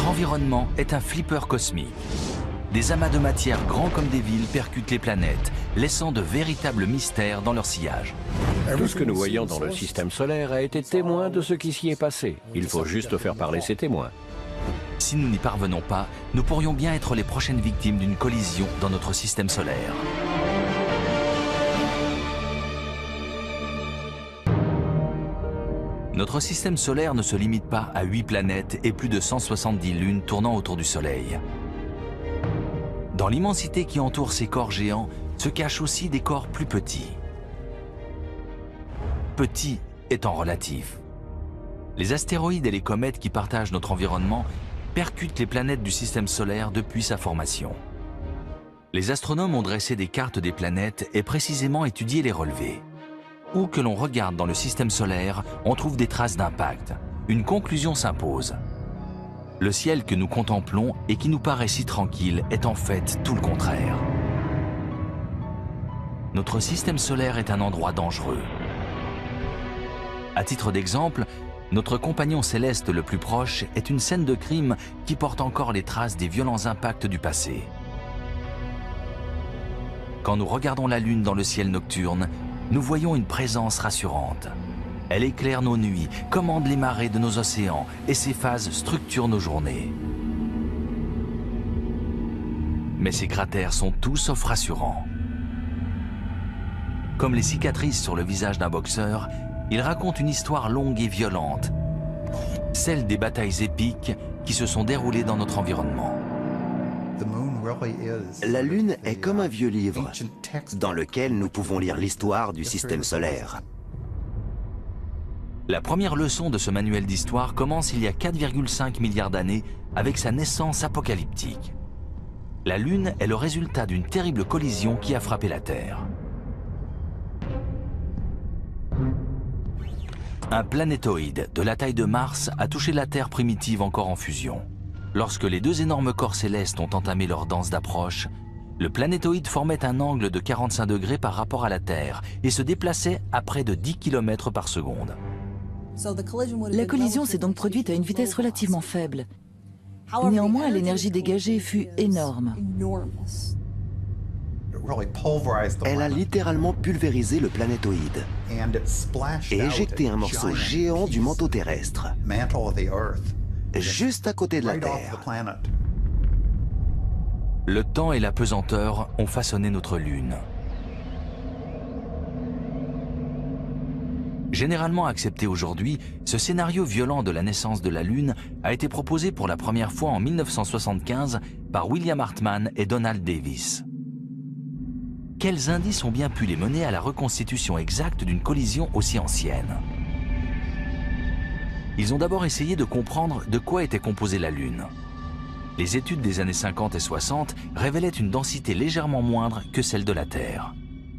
Notre environnement est un flipper cosmique. Des amas de matière grands comme des villes percutent les planètes, laissant de véritables mystères dans leur sillage. Tout ce que nous voyons dans le système solaire a été témoin de ce qui s'y est passé. Il faut juste faire parler ces témoins. Si nous n'y parvenons pas, nous pourrions bien être les prochaines victimes d'une collision dans notre système solaire. Notre système solaire ne se limite pas à 8 planètes et plus de 170 lunes tournant autour du Soleil. Dans l'immensité qui entoure ces corps géants se cachent aussi des corps plus petits. Petits étant relatif. Les astéroïdes et les comètes qui partagent notre environnement percutent les planètes du système solaire depuis sa formation. Les astronomes ont dressé des cartes des planètes et précisément étudié les relevés. Où que l'on regarde dans le système solaire, on trouve des traces d'impact. Une conclusion s'impose. Le ciel que nous contemplons et qui nous paraît si tranquille est en fait tout le contraire. Notre système solaire est un endroit dangereux. À titre d'exemple, notre compagnon céleste le plus proche est une scène de crime qui porte encore les traces des violents impacts du passé. Quand nous regardons la Lune dans le ciel nocturne, nous voyons une présence rassurante. Elle éclaire nos nuits, commande les marées de nos océans et ses phases structurent nos journées. Mais ces cratères sont tout sauf rassurants. Comme les cicatrices sur le visage d'un boxeur, ils racontent une histoire longue et violente, celle des batailles épiques qui se sont déroulées dans notre environnement. La Lune est comme un vieux livre dans lequel nous pouvons lire l'histoire du système solaire. La première leçon de ce manuel d'histoire commence il y a 4,5 milliards d'années avec sa naissance apocalyptique. La Lune est le résultat d'une terrible collision qui a frappé la Terre. Un planétoïde de la taille de Mars a touché la Terre primitive encore en fusion. Lorsque les deux énormes corps célestes ont entamé leur danse d'approche, le planétoïde formait un angle de 45 degrés par rapport à la Terre et se déplaçait à près de 10 km par seconde. La collision s'est donc produite à une vitesse relativement faible. Néanmoins, l'énergie dégagée fut énorme. Elle a littéralement pulvérisé le planétoïde et éjecté un morceau géant du manteau terrestre, juste à côté de la Terre. Le temps et la pesanteur ont façonné notre Lune. Généralement accepté aujourd'hui, ce scénario violent de la naissance de la Lune a été proposé pour la première fois en 1975 par William Hartmann et Donald Davis. Quels indices ont bien pu les mener à la reconstitution exacte d'une collision aussi ancienne? Ils ont d'abord essayé de comprendre de quoi était composée la Lune. Les études des années 50 et 60 révélaient une densité légèrement moindre que celle de la Terre.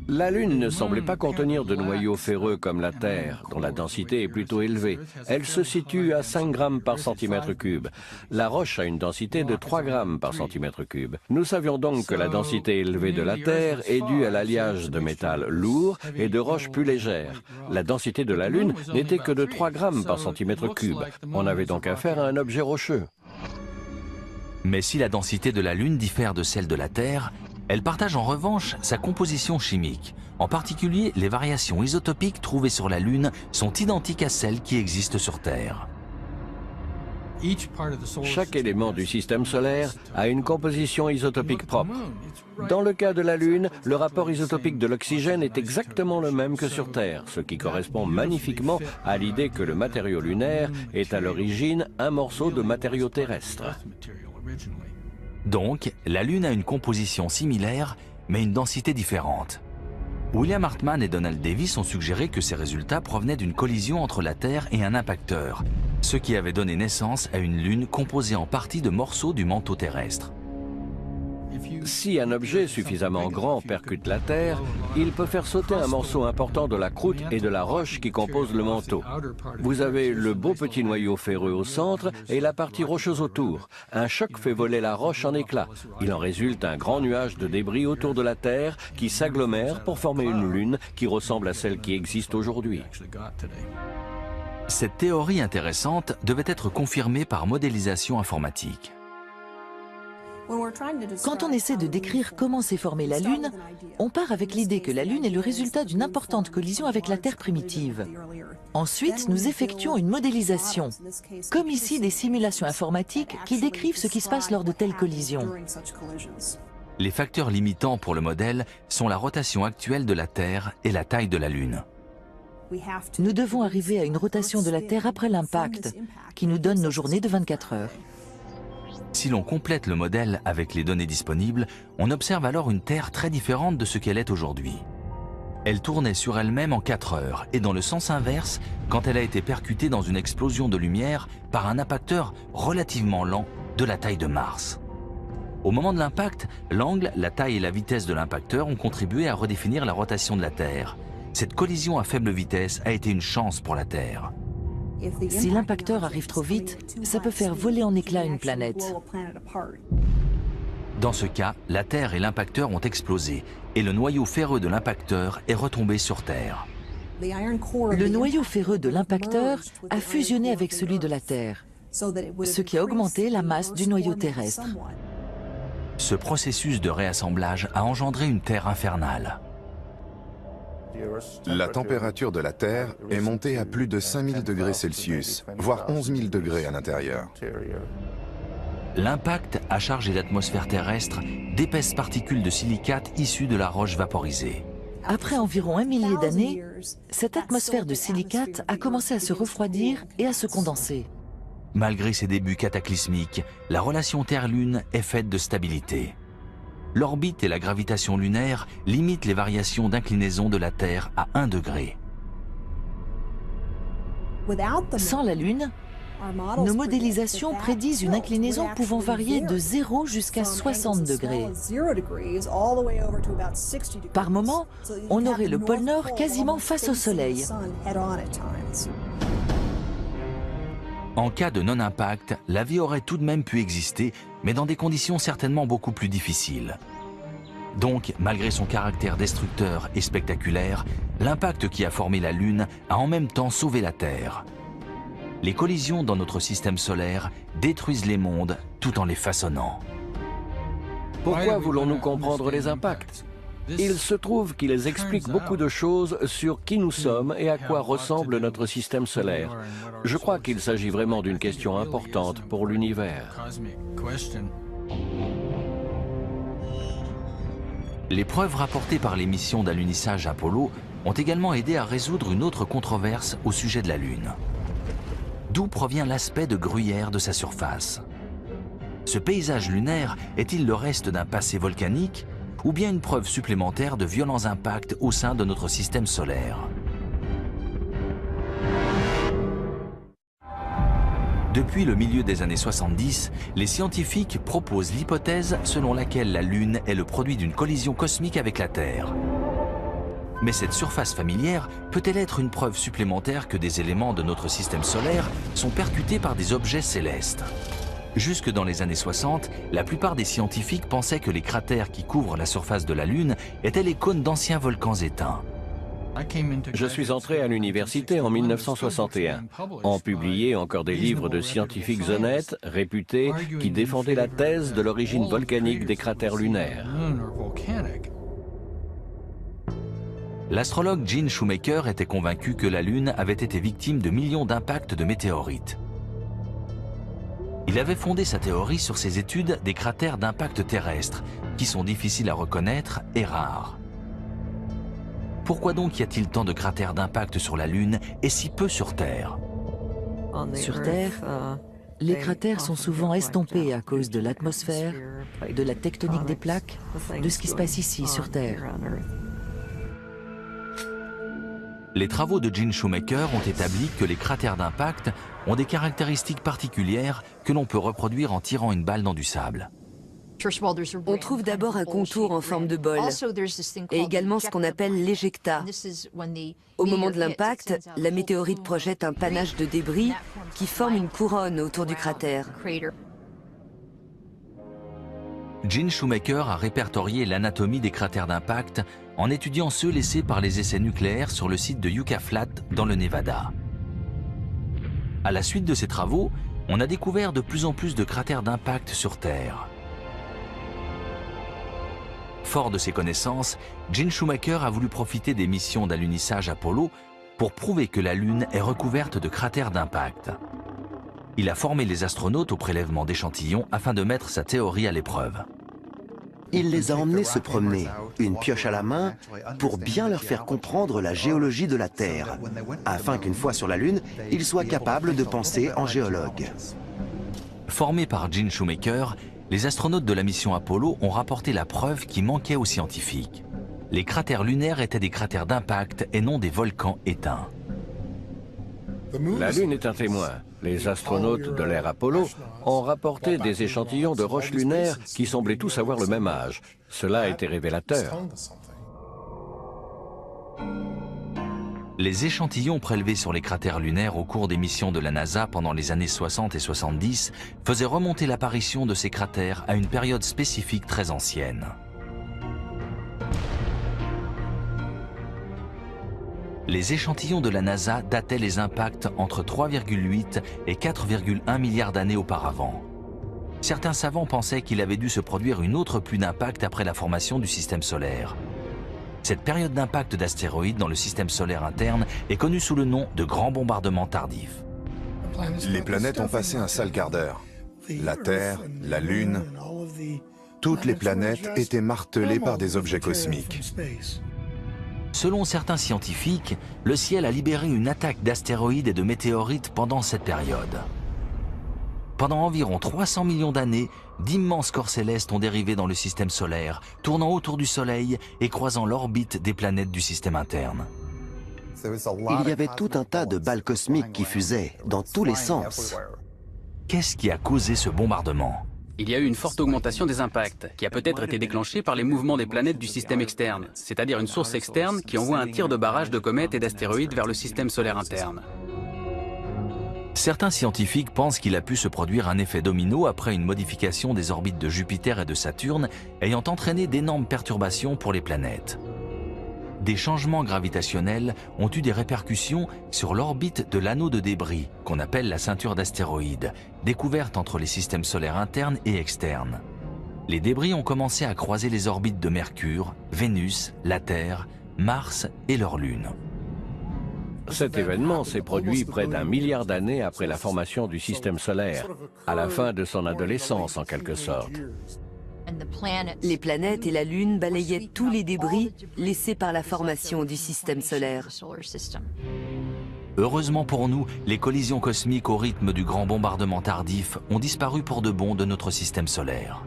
La Lune ne semblait pas contenir de noyaux ferreux comme la Terre, dont la densité est plutôt élevée. Elle se situe à 5 grammes par centimètre cube. La roche a une densité de 3 grammes par centimètre cube. Nous savions donc que la densité élevée de la Terre est due à l'alliage de métals lourds et de roches plus légères. La densité de la Lune n'était que de 3 grammes par centimètre cube. On avait donc affaire à un objet rocheux. Mais si la densité de la Lune diffère de celle de la Terre, elle partage en revanche sa composition chimique. En particulier, les variations isotopiques trouvées sur la Lune sont identiques à celles qui existent sur Terre. Chaque élément du système solaire a une composition isotopique propre. Dans le cas de la Lune, le rapport isotopique de l'oxygène est exactement le même que sur Terre, ce qui correspond magnifiquement à l'idée que le matériau lunaire est à l'origine un morceau de matériau terrestre. Donc, la Lune a une composition similaire, mais une densité différente. William Hartmann et Donald Davis ont suggéré que ces résultats provenaient d'une collision entre la Terre et un impacteur, ce qui avait donné naissance à une Lune composée en partie de morceaux du manteau terrestre. Si un objet suffisamment grand percute la Terre, il peut faire sauter un morceau important de la croûte et de la roche qui compose le manteau. Vous avez le beau petit noyau ferreux au centre et la partie rocheuse autour. Un choc fait voler la roche en éclats. Il en résulte un grand nuage de débris autour de la Terre qui s'agglomère pour former une Lune qui ressemble à celle qui existe aujourd'hui. Cette théorie intéressante devait être confirmée par modélisation informatique. Quand on essaie de décrire comment s'est formée la Lune, on part avec l'idée que la Lune est le résultat d'une importante collision avec la Terre primitive. Ensuite, nous effectuons une modélisation, comme ici des simulations informatiques qui décrivent ce qui se passe lors de telles collisions. Les facteurs limitants pour le modèle sont la rotation actuelle de la Terre et la taille de la Lune. Nous devons arriver à une rotation de la Terre après l'impact, qui nous donne nos journées de 24 heures. Si l'on complète le modèle avec les données disponibles, on observe alors une Terre très différente de ce qu'elle est aujourd'hui. Elle tournait sur elle-même en 4 heures et dans le sens inverse quand elle a été percutée dans une explosion de lumière par un impacteur relativement lent de la taille de Mars. Au moment de l'impact, l'angle, la taille et la vitesse de l'impacteur ont contribué à redéfinir la rotation de la Terre. Cette collision à faible vitesse a été une chance pour la Terre. Si l'impacteur arrive trop vite, ça peut faire voler en éclats une planète. Dans ce cas, la Terre et l'impacteur ont explosé et le noyau ferreux de l'impacteur est retombé sur Terre. Le noyau ferreux de l'impacteur a fusionné avec celui de la Terre, ce qui a augmenté la masse du noyau terrestre. Ce processus de réassemblage a engendré une Terre infernale. La température de la Terre est montée à plus de 5000 degrés Celsius, voire 11 000 degrés à l'intérieur. L'impact a chargé l'atmosphère terrestre d'épaisses particules de silicate issues de la roche vaporisée. Après environ 1 millier d'années, cette atmosphère de silicate a commencé à se refroidir et à se condenser. Malgré ses débuts cataclysmiques, la relation Terre-Lune est faite de stabilité. L'orbite et la gravitation lunaire limitent les variations d'inclinaison de la Terre à 1 degré. Sans la Lune, nos modélisations prédisent une inclinaison pouvant varier de 0 jusqu'à 60 degrés. Par moment, on aurait le pôle Nord quasiment face au Soleil. En cas de non-impact, la vie aurait tout de même pu exister, mais dans des conditions certainement beaucoup plus difficiles. Donc, malgré son caractère destructeur et spectaculaire, l'impact qui a formé la Lune a en même temps sauvé la Terre. Les collisions dans notre système solaire détruisent les mondes tout en les façonnant. Pourquoi voulons-nous comprendre les impacts? Il se trouve qu'ils expliquent beaucoup de choses sur qui nous sommes et à quoi ressemble notre système solaire. Je crois qu'il s'agit vraiment d'une question importante pour l'univers. Les preuves rapportées par les missions d'alunissage Apollo ont également aidé à résoudre une autre controverse au sujet de la Lune. D'où provient l'aspect de gruyère de sa surface? Ce paysage lunaire est-il le reste d'un passé volcanique ou bien une preuve supplémentaire de violents impacts au sein de notre système solaire? Depuis le milieu des années 70, les scientifiques proposent l'hypothèse selon laquelle la Lune est le produit d'une collision cosmique avec la Terre. Mais cette surface familière peut-elle être une preuve supplémentaire que des éléments de notre système solaire sont percutés par des objets célestes? Jusque dans les années 60, la plupart des scientifiques pensaient que les cratères qui couvrent la surface de la Lune étaient les cônes d'anciens volcans éteints. Je suis entré à l'université en 1961. On publiait encore des livres de scientifiques honnêtes, réputés, qui défendaient la thèse de l'origine volcanique des cratères lunaires. L'astrologue Gene Shoemaker était convaincu que la Lune avait été victime de millions d'impacts de météorites. Il avait fondé sa théorie sur ses études des cratères d'impact terrestres, qui sont difficiles à reconnaître et rares. Pourquoi donc y a-t-il tant de cratères d'impact sur la Lune et si peu sur Terre? Sur Terre, les cratères sont souvent estompés à cause de l'atmosphère, de la tectonique des plaques, de ce qui se passe ici sur Terre. Les travaux de Gene Shoemaker ont établi que les cratères d'impact ont des caractéristiques particulières que l'on peut reproduire en tirant une balle dans du sable. On trouve d'abord un contour en forme de bol et également ce qu'on appelle l'éjecta. Au moment de l'impact, la météorite projette un panache de débris qui forme une couronne autour du cratère. Gene Shoemaker a répertorié l'anatomie des cratères d'impact en étudiant ceux laissés par les essais nucléaires sur le site de Yucca Flat dans le Nevada. À la suite de ces travaux, on a découvert de plus en plus de cratères d'impact sur Terre. Fort de ces connaissances, Gene Shoemaker a voulu profiter des missions d'alunissage Apollo pour prouver que la Lune est recouverte de cratères d'impact. Il a formé les astronautes au prélèvement d'échantillons afin de mettre sa théorie à l'épreuve. Il les a emmenés se promener, une pioche à la main, pour bien leur faire comprendre la géologie de la Terre, afin qu'une fois sur la Lune, ils soient capables de penser en géologues. Formés par Gene Shoemaker, les astronautes de la mission Apollo ont rapporté la preuve qui manquait aux scientifiques. Les cratères lunaires étaient des cratères d'impact et non des volcans éteints. La Lune est un témoin. Les astronautes de l'ère Apollo ont rapporté des échantillons de roches lunaires qui semblaient tous avoir le même âge. Cela a été révélateur. Les échantillons prélevés sur les cratères lunaires au cours des missions de la NASA pendant les années 60 et 70 faisaient remonter l'apparition de ces cratères à une période spécifique très ancienne. Les échantillons de la NASA dataient les impacts entre 3,8 et 4,1 milliards d'années auparavant. Certains savants pensaient qu'il avait dû se produire une autre pluie d'impact après la formation du système solaire. Cette période d'impact d'astéroïdes dans le système solaire interne est connue sous le nom de grand bombardement tardif. Les planètes ont passé un sale quart d'heure. La Terre, la Lune, toutes les planètes étaient martelées par des objets cosmiques. Selon certains scientifiques, le ciel a libéré une attaque d'astéroïdes et de météorites pendant cette période. Pendant environ 300 millions d'années, d'immenses corps célestes ont dérivé dans le système solaire, tournant autour du Soleil et croisant l'orbite des planètes du système interne. Il y avait tout un tas de balles cosmiques qui fusaient, dans tous les sens. Qu'est-ce qui a causé ce bombardement ? Il y a eu une forte augmentation des impacts, qui a peut-être été déclenchée par les mouvements des planètes du système externe, c'est-à-dire une source externe qui envoie un tir de barrage de comètes et d'astéroïdes vers le système solaire interne. Certains scientifiques pensent qu'il a pu se produire un effet domino après une modification des orbites de Jupiter et de Saturne, ayant entraîné d'énormes perturbations pour les planètes. Des changements gravitationnels ont eu des répercussions sur l'orbite de l'anneau de débris, qu'on appelle la ceinture d'astéroïdes, découverte entre les systèmes solaires internes et externes. Les débris ont commencé à croiser les orbites de Mercure, Vénus, la Terre, Mars et leur Lune. Cet événement s'est produit près d'1 milliard d'années après la formation du système solaire, à la fin de son adolescence en quelque sorte. Les planètes et la Lune balayaient tous les débris laissés par la formation du système solaire. Heureusement pour nous, les collisions cosmiques au rythme du grand bombardement tardif ont disparu pour de bon de notre système solaire.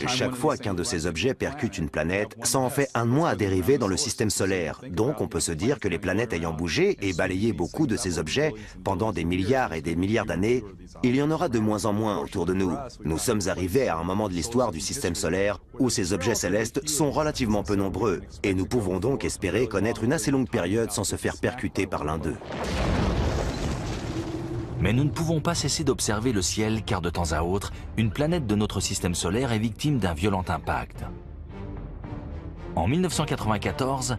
Chaque fois qu'un de ces objets percute une planète, ça en fait un de moins à dériver dans le système solaire. Donc on peut se dire que les planètes ayant bougé et balayé beaucoup de ces objets pendant des milliards et des milliards d'années, il y en aura de moins en moins autour de nous. Nous sommes arrivés à un moment de l'histoire du système solaire où ces objets célestes sont relativement peu nombreux et nous pouvons donc espérer connaître une assez longue période sans se faire percuter par l'un d'eux. Mais nous ne pouvons pas cesser d'observer le ciel car de temps à autre, une planète de notre système solaire est victime d'un violent impact. En 1994,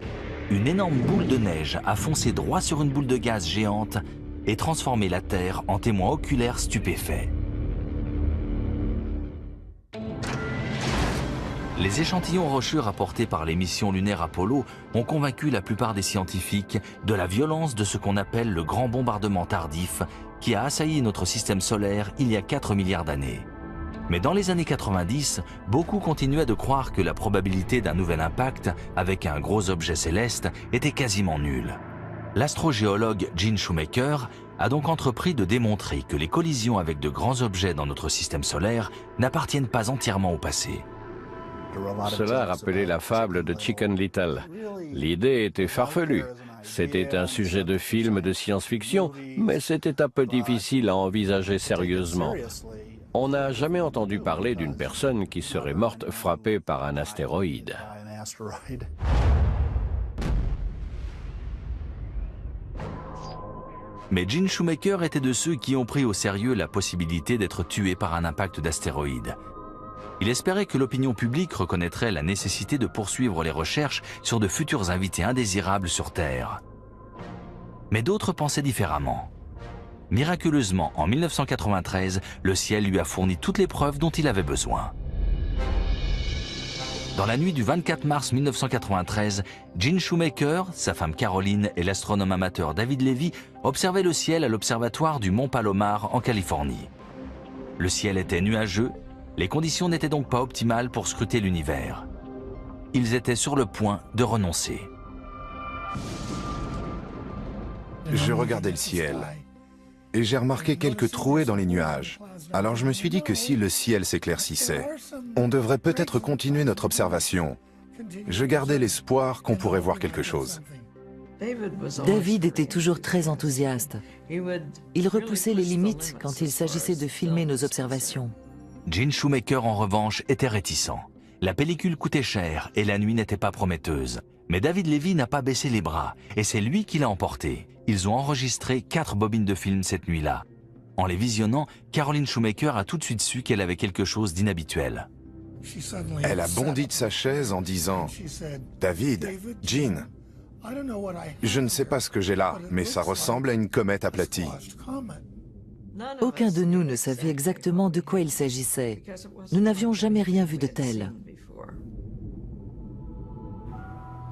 une énorme boule de neige a foncé droit sur une boule de gaz géante et transformé la Terre en témoin oculaire stupéfait. Les échantillons rocheux rapportés par les missions lunaires Apollo ont convaincu la plupart des scientifiques de la violence de ce qu'on appelle le grand bombardement tardif qui a assailli notre système solaire il y a 4 milliards d'années. Mais dans les années 90, beaucoup continuaient de croire que la probabilité d'un nouvel impact avec un gros objet céleste était quasiment nulle. L'astrogéologue Gene Shoemaker a donc entrepris de démontrer que les collisions avec de grands objets dans notre système solaire n'appartiennent pas entièrement au passé. Cela rappelait la fable de Chicken Little. L'idée était farfelue. C'était un sujet de film de science-fiction, mais c'était un peu difficile à envisager sérieusement. On n'a jamais entendu parler d'une personne qui serait morte frappée par un astéroïde. Mais Gene Shoemaker était de ceux qui ont pris au sérieux la possibilité d'être tué par un impact d'astéroïde. Il espérait que l'opinion publique reconnaîtrait la nécessité de poursuivre les recherches sur de futurs invités indésirables sur Terre. Mais d'autres pensaient différemment. Miraculeusement, en 1993, le ciel lui a fourni toutes les preuves dont il avait besoin. Dans la nuit du 24 mars 1993, Gene Shoemaker, sa femme Caroline et l'astronome amateur David Levy observaient le ciel à l'observatoire du Mont Palomar en Californie. Le ciel était nuageux, les conditions n'étaient donc pas optimales pour scruter l'univers. Ils étaient sur le point de renoncer. Je regardais le ciel et j'ai remarqué quelques trouées dans les nuages. Alors je me suis dit que si le ciel s'éclaircissait, on devrait peut-être continuer notre observation. Je gardais l'espoir qu'on pourrait voir quelque chose. David était toujours très enthousiaste. Il repoussait les limites quand il s'agissait de filmer nos observations. Gene Shoemaker, en revanche, était réticent. La pellicule coûtait cher et la nuit n'était pas prometteuse. Mais David Levy n'a pas baissé les bras et c'est lui qui l'a emporté. Ils ont enregistré 4 bobines de film cette nuit-là. En les visionnant, Caroline Shoemaker a tout de suite su qu'elle avait quelque chose d'inhabituel. Elle a bondi de sa chaise en disant « David, Gene, je ne sais pas ce que j'ai là, mais ça ressemble à une comète aplatie. » Aucun de nous ne savait exactement de quoi il s'agissait. Nous n'avions jamais rien vu de tel.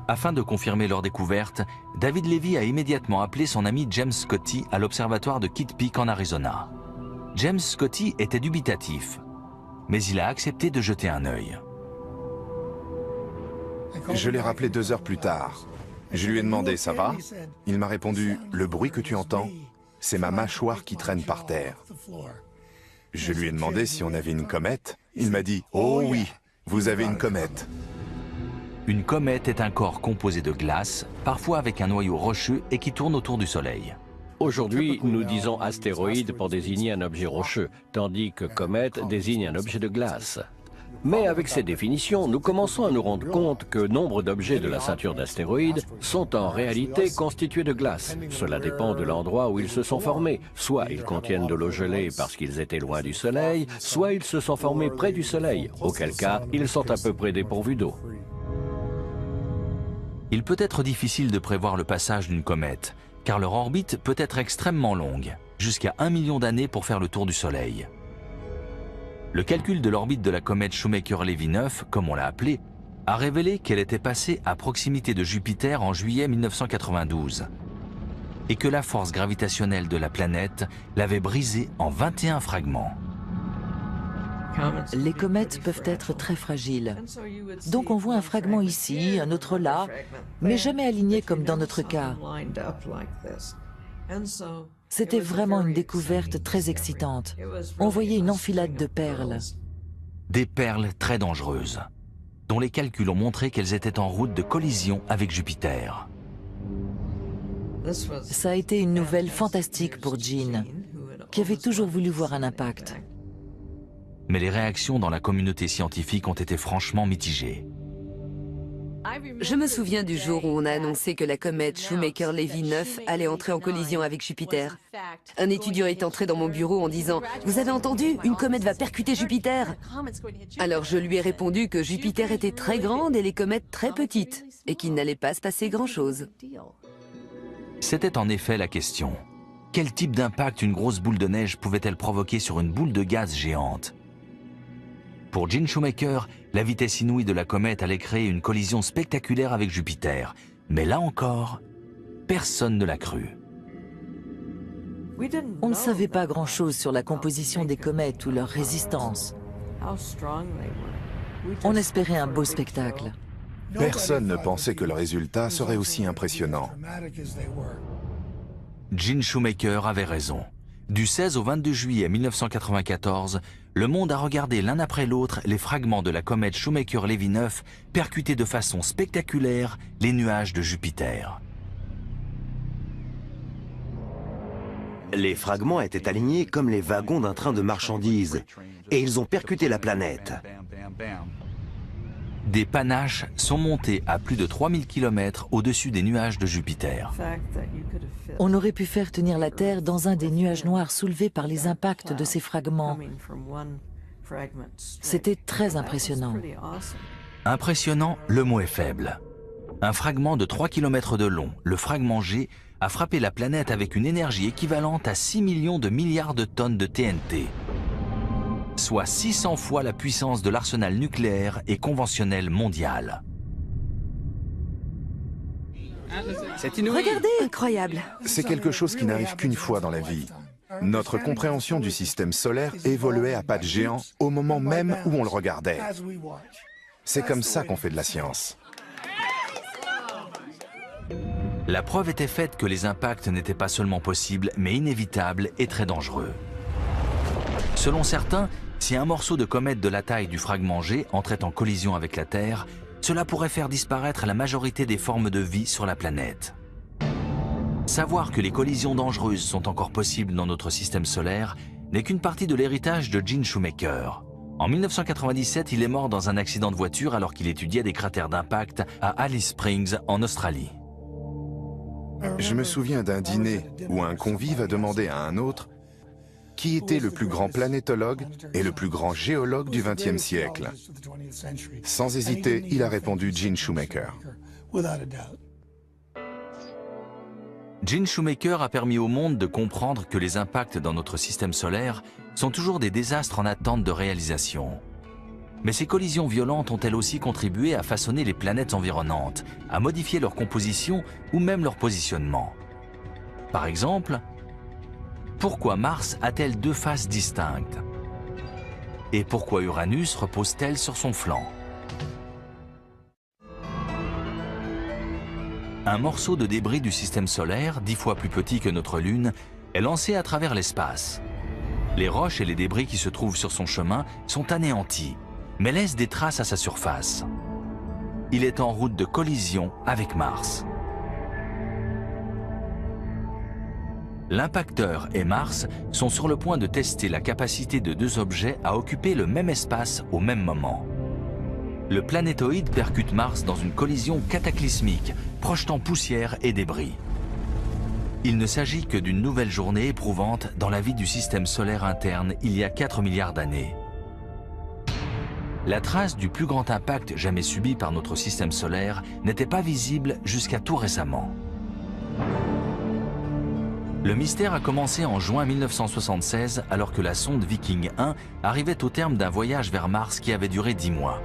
Afin de confirmer leur découverte, David Levy a immédiatement appelé son ami James Scotty à l'observatoire de Kitt Peak en Arizona. James Scotty était dubitatif, mais il a accepté de jeter un œil. Je l'ai rappelé 2 heures plus tard. Je lui ai demandé « Ça va ?» Il m'a répondu « Le bruit que tu entends, c'est ma mâchoire qui traîne par terre. » Je lui ai demandé si on avait une comète. Il m'a dit « Oh oui, vous avez une comète. » Une comète est un corps composé de glace, parfois avec un noyau rocheux et qui tourne autour du Soleil. Aujourd'hui, nous disons astéroïde pour désigner un objet rocheux, tandis que comète désigne un objet de glace. Mais avec ces définitions, nous commençons à nous rendre compte que nombre d'objets de la ceinture d'astéroïdes sont en réalité constitués de glace. Cela dépend de l'endroit où ils se sont formés. Soit ils contiennent de l'eau gelée parce qu'ils étaient loin du Soleil, soit ils se sont formés près du Soleil, auquel cas ils sont à peu près dépourvus d'eau. Il peut être difficile de prévoir le passage d'une comète, car leur orbite peut être extrêmement longue, jusqu'à 1 million d'années pour faire le tour du Soleil. Le calcul de l'orbite de la comète Shoemaker-Levy 9, comme on l'a appelée, a révélé qu'elle était passée à proximité de Jupiter en juillet 1992, et que la force gravitationnelle de la planète l'avait brisée en 21 fragments. Les comètes peuvent être très fragiles. Donc on voit un fragment ici, un autre là, mais jamais aligné comme dans notre cas. C'était vraiment une découverte très excitante. On voyait une enfilade de perles. Des perles très dangereuses, dont les calculs ont montré qu'elles étaient en route de collision avec Jupiter. Ça a été une nouvelle fantastique pour Gene, qui avait toujours voulu voir un impact. Mais les réactions dans la communauté scientifique ont été franchement mitigées. Je me souviens du jour où on a annoncé que la comète Shoemaker-Levy 9 allait entrer en collision avec Jupiter. Un étudiant est entré dans mon bureau en disant « Vous avez entendu? Une comète va percuter Jupiter !» Alors je lui ai répondu que Jupiter était très grande et les comètes très petites, et qu'il n'allait pas se passer grand-chose. C'était en effet la question. Quel type d'impact une grosse boule de neige pouvait-elle provoquer sur une boule de gaz géante? Pour Gene Shoemaker, la vitesse inouïe de la comète allait créer une collision spectaculaire avec Jupiter. Mais là encore, personne ne l'a cru. On ne savait pas grand-chose sur la composition des comètes ou leur résistance. On espérait un beau spectacle. Personne ne pensait que le résultat serait aussi impressionnant. Gene Shoemaker avait raison. Du 16 au 22 juillet 1994, le monde a regardé l'un après l'autre les fragments de la comète Shoemaker-Levy 9 percuter de façon spectaculaire les nuages de Jupiter. Les fragments étaient alignés comme les wagons d'un train de marchandises, et ils ont percuté la planète. Des panaches sont montés à plus de 3000 km au-dessus des nuages de Jupiter. On aurait pu faire tenir la Terre dans un des nuages noirs soulevés par les impacts de ces fragments. C'était très impressionnant. Impressionnant, le mot est faible. Un fragment de 3 km de long, le fragment G, a frappé la planète avec une énergie équivalente à 6 millions de milliards de tonnes de TNT, soit 600 fois la puissance de l'arsenal nucléaire et conventionnel mondial. C'est inouï. Regardez, incroyable. C'est quelque chose qui n'arrive qu'une fois dans la vie. Notre compréhension du système solaire évoluait à pas de géant au moment même où on le regardait. C'est comme ça qu'on fait de la science. La preuve était faite que les impacts n'étaient pas seulement possibles, mais inévitables et très dangereux. Selon certains, si un morceau de comète de la taille du fragment G entrait en collision avec la Terre, cela pourrait faire disparaître la majorité des formes de vie sur la planète. Savoir que les collisions dangereuses sont encore possibles dans notre système solaire n'est qu'une partie de l'héritage de Gene Shoemaker. En 1997, il est mort dans un accident de voiture alors qu'il étudiait des cratères d'impact à Alice Springs, en Australie. Je me souviens d'un dîner où un convive a demandé à un autre qui était le plus grand planétologue et le plus grand géologue du XXe siècle. Sans hésiter, il a répondu Gene Shoemaker. Gene Shoemaker a permis au monde de comprendre que les impacts dans notre système solaire sont toujours des désastres en attente de réalisation. Mais ces collisions violentes ont-elles aussi contribué à façonner les planètes environnantes, à modifier leur composition ou même leur positionnement? Par exemple, pourquoi Mars a-t-elle deux faces distinctes? Et pourquoi Uranus repose-t-elle sur son flanc? Un morceau de débris du système solaire, 10 fois plus petit que notre Lune, est lancé à travers l'espace. Les roches et les débris qui se trouvent sur son chemin sont anéantis, mais laissent des traces à sa surface. Il est en route de collision avec Mars. L'impacteur et Mars sont sur le point de tester la capacité de deux objets à occuper le même espace au même moment. Le planétoïde percute Mars dans une collision cataclysmique, projetant poussière et débris. Il ne s'agit que d'une nouvelle journée éprouvante dans la vie du système solaire interne il y a 4 milliards d'années. La trace du plus grand impact jamais subi par notre système solaire n'était pas visible jusqu'à tout récemment. Le mystère a commencé en juin 1976 alors que la sonde Viking 1 arrivait au terme d'un voyage vers Mars qui avait duré 10 mois.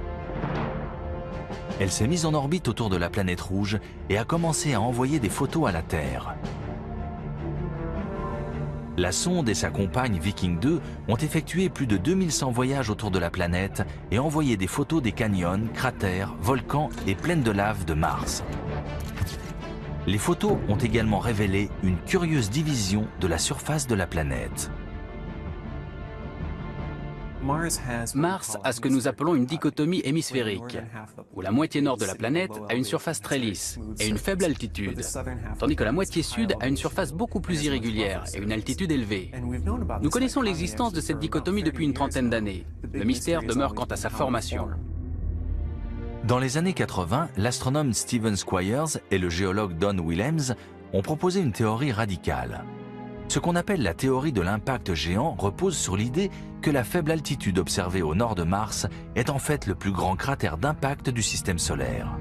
Elle s'est mise en orbite autour de la planète rouge et a commencé à envoyer des photos à la Terre. La sonde et sa compagne Viking 2 ont effectué plus de 2100 voyages autour de la planète et envoyé des photos des canyons, cratères, volcans et plaines de lave de Mars. Les photos ont également révélé une curieuse division de la surface de la planète. Mars a ce que nous appelons une dichotomie hémisphérique, où la moitié nord de la planète a une surface très lisse et une faible altitude, tandis que la moitié sud a une surface beaucoup plus irrégulière et une altitude élevée. Nous connaissons l'existence de cette dichotomie depuis une trentaine d'années. Le mystère demeure quant à sa formation. Dans les années 80, l'astronome Stephen Squires et le géologue Don Willems ont proposé une théorie radicale. Ce qu'on appelle la théorie de l'impact géant repose sur l'idée que la faible altitude observée au nord de Mars est en fait le plus grand cratère d'impact du système solaire.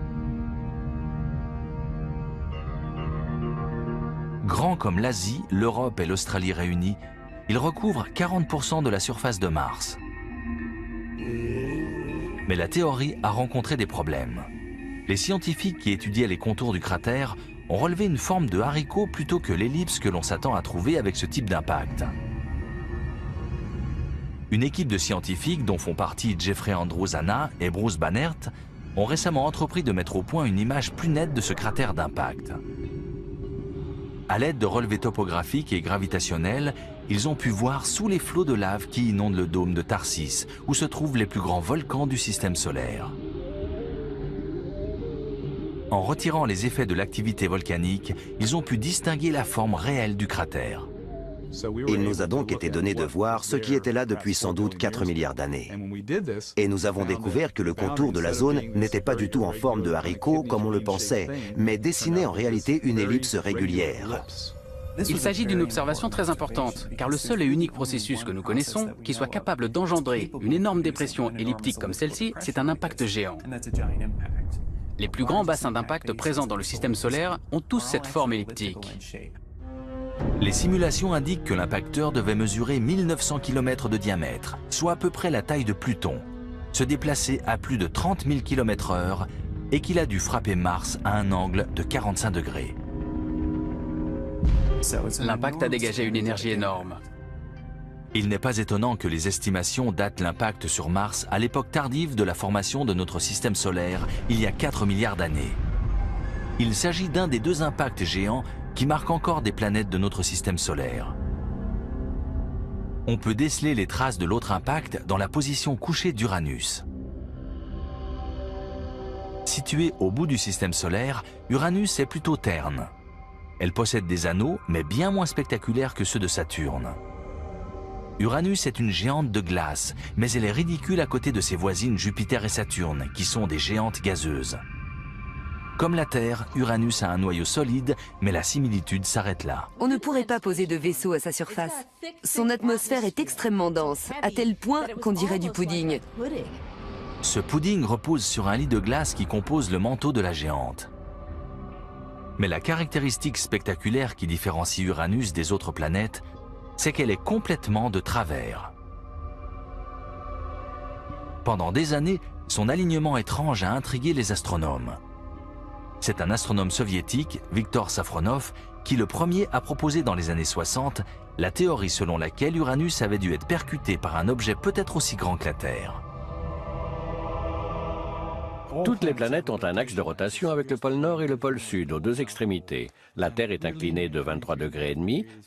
Grand comme l'Asie, l'Europe et l'Australie réunies, il recouvre 40% de la surface de Mars. Mais la théorie a rencontré des problèmes. Les scientifiques qui étudiaient les contours du cratère ont relevé une forme de haricot plutôt que l'ellipse que l'on s'attend à trouver avec ce type d'impact. Une équipe de scientifiques, dont font partie Jeffrey Andrews Hanna et Bruce Banerdt, ont récemment entrepris de mettre au point une image plus nette de ce cratère d'impact. À l'aide de relevés topographiques et gravitationnels, ils ont pu voir sous les flots de lave qui inondent le dôme de Tharsis, où se trouvent les plus grands volcans du système solaire. En retirant les effets de l'activité volcanique, ils ont pu distinguer la forme réelle du cratère. Il nous a donc été donné de voir ce qui était là depuis sans doute 4 milliards d'années. Et nous avons découvert que le contour de la zone n'était pas du tout en forme de haricot comme on le pensait, mais dessinait en réalité une ellipse régulière. Il s'agit d'une observation très importante, car le seul et unique processus que nous connaissons qui soit capable d'engendrer une énorme dépression elliptique comme celle-ci, c'est un impact géant. Les plus grands bassins d'impact présents dans le système solaire ont tous cette forme elliptique. Les simulations indiquent que l'impacteur devait mesurer 1900 km de diamètre, soit à peu près la taille de Pluton, se déplacer à plus de 30 000 km/h et qu'il a dû frapper Mars à un angle de 45 degrés. L'impact a dégagé une énergie énorme. Il n'est pas étonnant que les estimations datent l'impact sur Mars à l'époque tardive de la formation de notre système solaire, il y a 4 milliards d'années. Il s'agit d'un des deux impacts géants qui marquent encore des planètes de notre système solaire. On peut déceler les traces de l'autre impact dans la position couchée d'Uranus. Située au bout du système solaire, Uranus est plutôt terne. Elle possède des anneaux, mais bien moins spectaculaires que ceux de Saturne. Uranus est une géante de glace, mais elle est ridicule à côté de ses voisines Jupiter et Saturne, qui sont des géantes gazeuses. Comme la Terre, Uranus a un noyau solide, mais la similitude s'arrête là. On ne pourrait pas poser de vaisseau à sa surface. Son atmosphère est extrêmement dense, à tel point qu'on dirait du pudding. Ce pudding repose sur un lit de glace qui compose le manteau de la géante. Mais la caractéristique spectaculaire qui différencie Uranus des autres planètes, c'est qu'elle est complètement de travers. Pendant des années, son alignement étrange a intrigué les astronomes. C'est un astronome soviétique, Viktor Safronov, qui le premier a proposé dans les années 60 la théorie selon laquelle Uranus avait dû être percuté par un objet peut-être aussi grand que la Terre. Toutes les planètes ont un axe de rotation avec le pôle nord et le pôle sud aux deux extrémités. La Terre est inclinée de 23,5 degrés,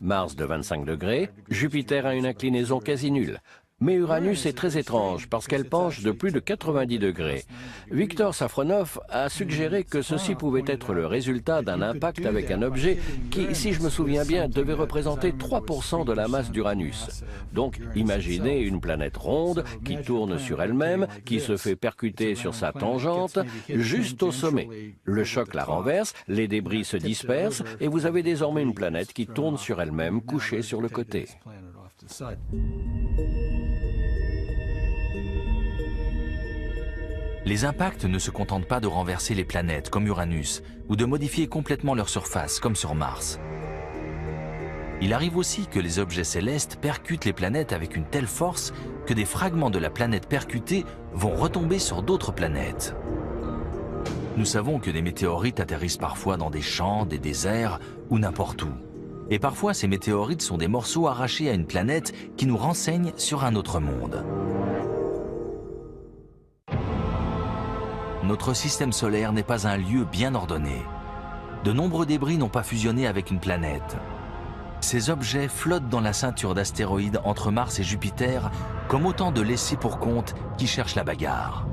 Mars de 25 degrés, Jupiter a une inclinaison quasi nulle. Mais Uranus est très étrange parce qu'elle penche de plus de 90 degrés. Viktor Safronov a suggéré que ceci pouvait être le résultat d'un impact avec un objet qui, si je me souviens bien, devait représenter 3% de la masse d'Uranus. Donc, imaginez une planète ronde qui tourne sur elle-même, qui se fait percuter sur sa tangente, juste au sommet. Le choc la renverse, les débris se dispersent et vous avez désormais une planète qui tourne sur elle-même, couchée sur le côté. Les impacts ne se contentent pas de renverser les planètes comme Uranus ou de modifier complètement leur surface comme sur Mars. Il arrive aussi que les objets célestes percutent les planètes avec une telle force que des fragments de la planète percutée vont retomber sur d'autres planètes. Nous savons que des météorites atterrissent parfois dans des champs, des déserts ou n'importe où. Et parfois ces météorites sont des morceaux arrachés à une planète qui nous renseignent sur un autre monde. Notre système solaire n'est pas un lieu bien ordonné. De nombreux débris n'ont pas fusionné avec une planète. Ces objets flottent dans la ceinture d'astéroïdes entre Mars et Jupiter comme autant de laissés pour compte qui cherchent la bagarre.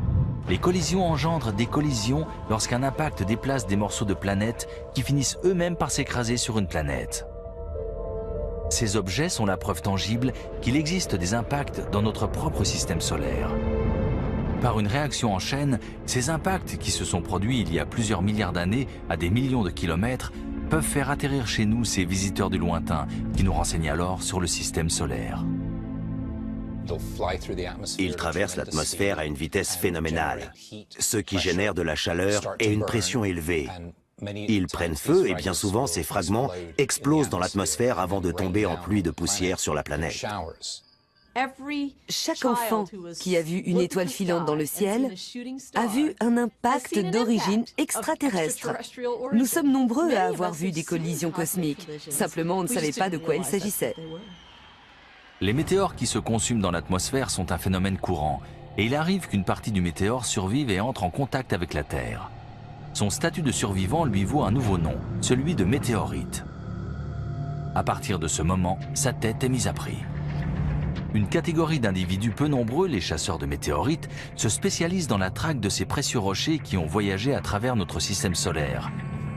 Les collisions engendrent des collisions lorsqu'un impact déplace des morceaux de planètes qui finissent eux-mêmes par s'écraser sur une planète. Ces objets sont la preuve tangible qu'il existe des impacts dans notre propre système solaire. Par une réaction en chaîne, ces impacts qui se sont produits il y a plusieurs milliards d'années à des millions de kilomètres peuvent faire atterrir chez nous ces visiteurs du lointain qui nous renseignent alors sur le système solaire. Ils traversent l'atmosphère à une vitesse phénoménale, ce qui génère de la chaleur et une pression élevée. Ils prennent feu et bien souvent ces fragments explosent dans l'atmosphère avant de tomber en pluie de poussière sur la planète. Chaque enfant qui a vu une étoile filante dans le ciel a vu un impact d'origine extraterrestre. Nous sommes nombreux à avoir vu des collisions cosmiques. Simplement, on ne savait pas de quoi il s'agissait. Les météores qui se consument dans l'atmosphère sont un phénomène courant, et il arrive qu'une partie du météore survive et entre en contact avec la Terre. Son statut de survivant lui vaut un nouveau nom, celui de météorite. À partir de ce moment, sa tête est mise à prix. Une catégorie d'individus peu nombreux, les chasseurs de météorites, se spécialisent dans la traque de ces précieux rochers qui ont voyagé à travers notre système solaire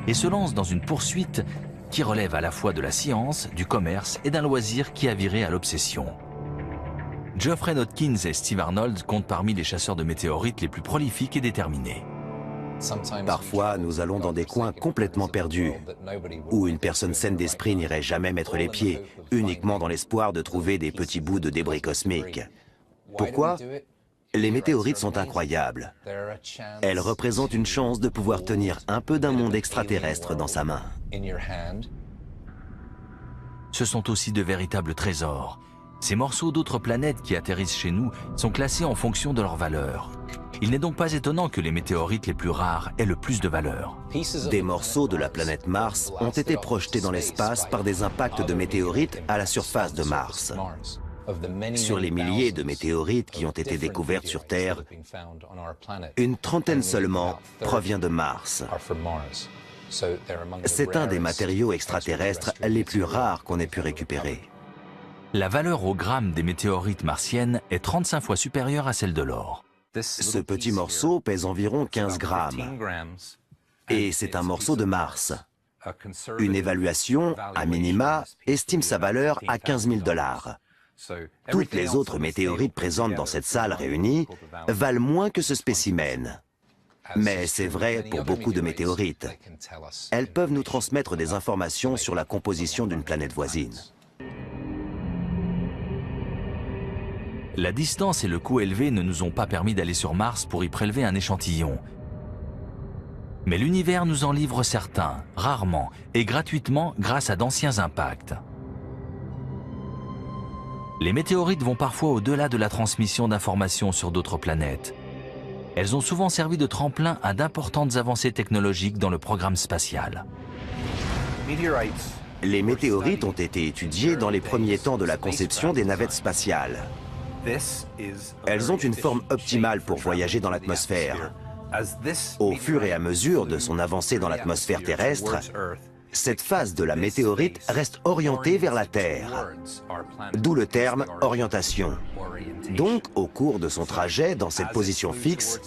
et se lancent dans une poursuite qui relève à la fois de la science, du commerce et d'un loisir qui a viré à l'obsession. Geoffrey Notkins et Steve Arnold comptent parmi les chasseurs de météorites les plus prolifiques et déterminés. Parfois, nous allons dans des coins complètement perdus, où une personne saine d'esprit n'irait jamais mettre les pieds, uniquement dans l'espoir de trouver des petits bouts de débris cosmiques. Pourquoi? Les météorites sont incroyables. Elles représentent une chance de pouvoir tenir un peu d'un monde extraterrestre dans sa main. Ce sont aussi de véritables trésors. Ces morceaux d'autres planètes qui atterrissent chez nous sont classés en fonction de leur valeur. Il n'est donc pas étonnant que les météorites les plus rares aient le plus de valeur. Des morceaux de la planète Mars ont été projetés dans l'espace par des impacts de météorites à la surface de Mars. Sur les milliers de météorites qui ont été découvertes sur Terre, une trentaine seulement provient de Mars. C'est un des matériaux extraterrestres les plus rares qu'on ait pu récupérer. La valeur au gramme des météorites martiennes est 35 fois supérieure à celle de l'or. Ce petit morceau pèse environ 15 grammes. Et c'est un morceau de Mars. Une évaluation, à minima, estime sa valeur à 15 000 $. Toutes les autres météorites présentes dans cette salle réunie valent moins que ce spécimen. Mais c'est vrai pour beaucoup de météorites. Elles peuvent nous transmettre des informations sur la composition d'une planète voisine. La distance et le coût élevé ne nous ont pas permis d'aller sur Mars pour y prélever un échantillon. Mais l'univers nous en livre certains, rarement et gratuitement grâce à d'anciens impacts. Les météorites vont parfois au-delà de la transmission d'informations sur d'autres planètes. Elles ont souvent servi de tremplin à d'importantes avancées technologiques dans le programme spatial. Les météorites ont été étudiées dans les premiers temps de la conception des navettes spatiales. Elles ont une forme optimale pour voyager dans l'atmosphère. Au fur et à mesure de son avancée dans l'atmosphère terrestre, cette phase de la météorite reste orientée vers la Terre, d'où le terme orientation. Donc, au cours de son trajet dans cette position fixe,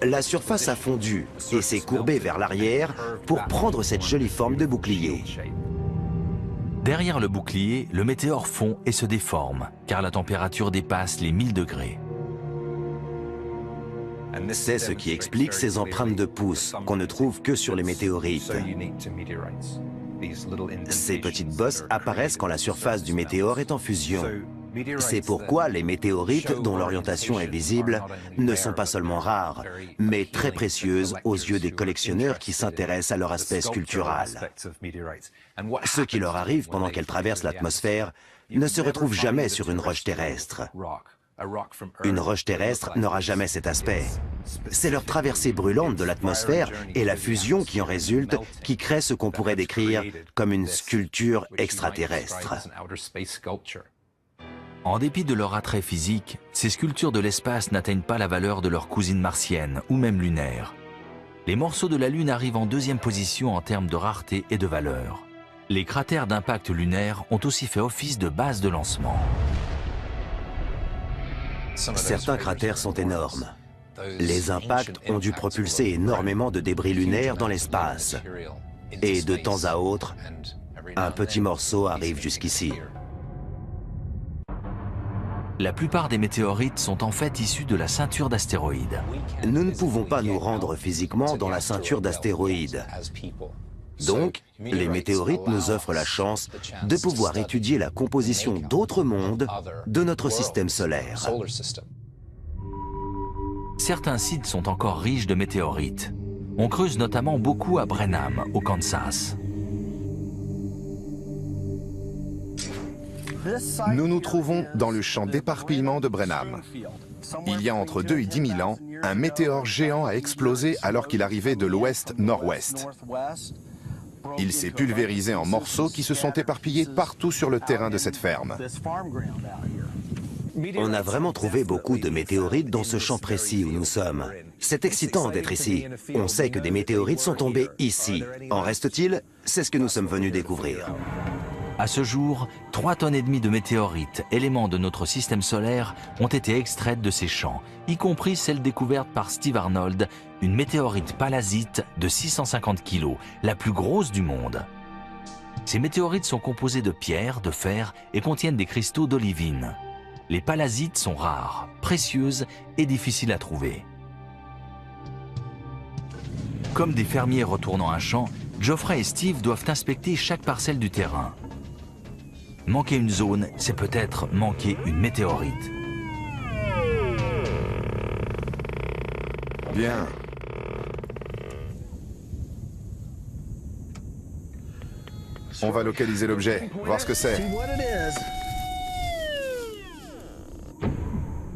la surface a fondu et s'est courbée vers l'arrière pour prendre cette jolie forme de bouclier. Derrière le bouclier, le météore fond et se déforme, car la température dépasse les 1000 degrés. C'est ce qui explique ces empreintes de pouces qu'on ne trouve que sur les météorites. Ces petites bosses apparaissent quand la surface du météore est en fusion. C'est pourquoi les météorites, dont l'orientation est visible, ne sont pas seulement rares, mais très précieuses aux yeux des collectionneurs qui s'intéressent à leur aspect sculptural. Ce qui leur arrive pendant qu'elles traversent l'atmosphère ne se retrouve jamais sur une roche terrestre. Une roche terrestre n'aura jamais cet aspect. C'est leur traversée brûlante de l'atmosphère et la fusion qui en résulte qui crée ce qu'on pourrait décrire comme une sculpture extraterrestre. En dépit de leur attrait physique, ces sculptures de l'espace n'atteignent pas la valeur de leurs cousines martiennes ou même lunaires. Les morceaux de la Lune arrivent en deuxième position en termes de rareté et de valeur. Les cratères d'impact lunaire ont aussi fait office de base de lancement. Certains cratères sont énormes. Les impacts ont dû propulser énormément de débris lunaires dans l'espace. Et de temps à autre, un petit morceau arrive jusqu'ici. La plupart des météorites sont en fait issues de la ceinture d'astéroïdes. Nous ne pouvons pas nous rendre physiquement dans la ceinture d'astéroïdes. Donc, les météorites nous offrent la chance de pouvoir étudier la composition d'autres mondes de notre système solaire. Certains sites sont encore riches de météorites. On creuse notamment beaucoup à Brenham, au Kansas. Nous nous trouvons dans le champ d'éparpillement de Brenham. Il y a entre 2 et 10 000 ans, un météore géant a explosé alors qu'il arrivait de l'ouest-nord-ouest. Il s'est pulvérisé en morceaux qui se sont éparpillés partout sur le terrain de cette ferme. On a vraiment trouvé beaucoup de météorites dans ce champ précis où nous sommes. C'est excitant d'être ici. On sait que des météorites sont tombées ici. En reste-t-il? C'est ce que nous sommes venus découvrir. À ce jour, 3,5 tonnes de météorites, éléments de notre système solaire, ont été extraites de ces champs, y compris celle découverte par Steve Arnold, une météorite palasite de 650 kg, la plus grosse du monde. Ces météorites sont composées de pierre, de fer et contiennent des cristaux d'olivine. Les palasites sont rares, précieuses et difficiles à trouver. Comme des fermiers retournant un champ, Geoffrey et Steve doivent inspecter chaque parcelle du terrain. Manquer une zone, c'est peut-être manquer une météorite. Bien. On va localiser l'objet, voir ce que c'est.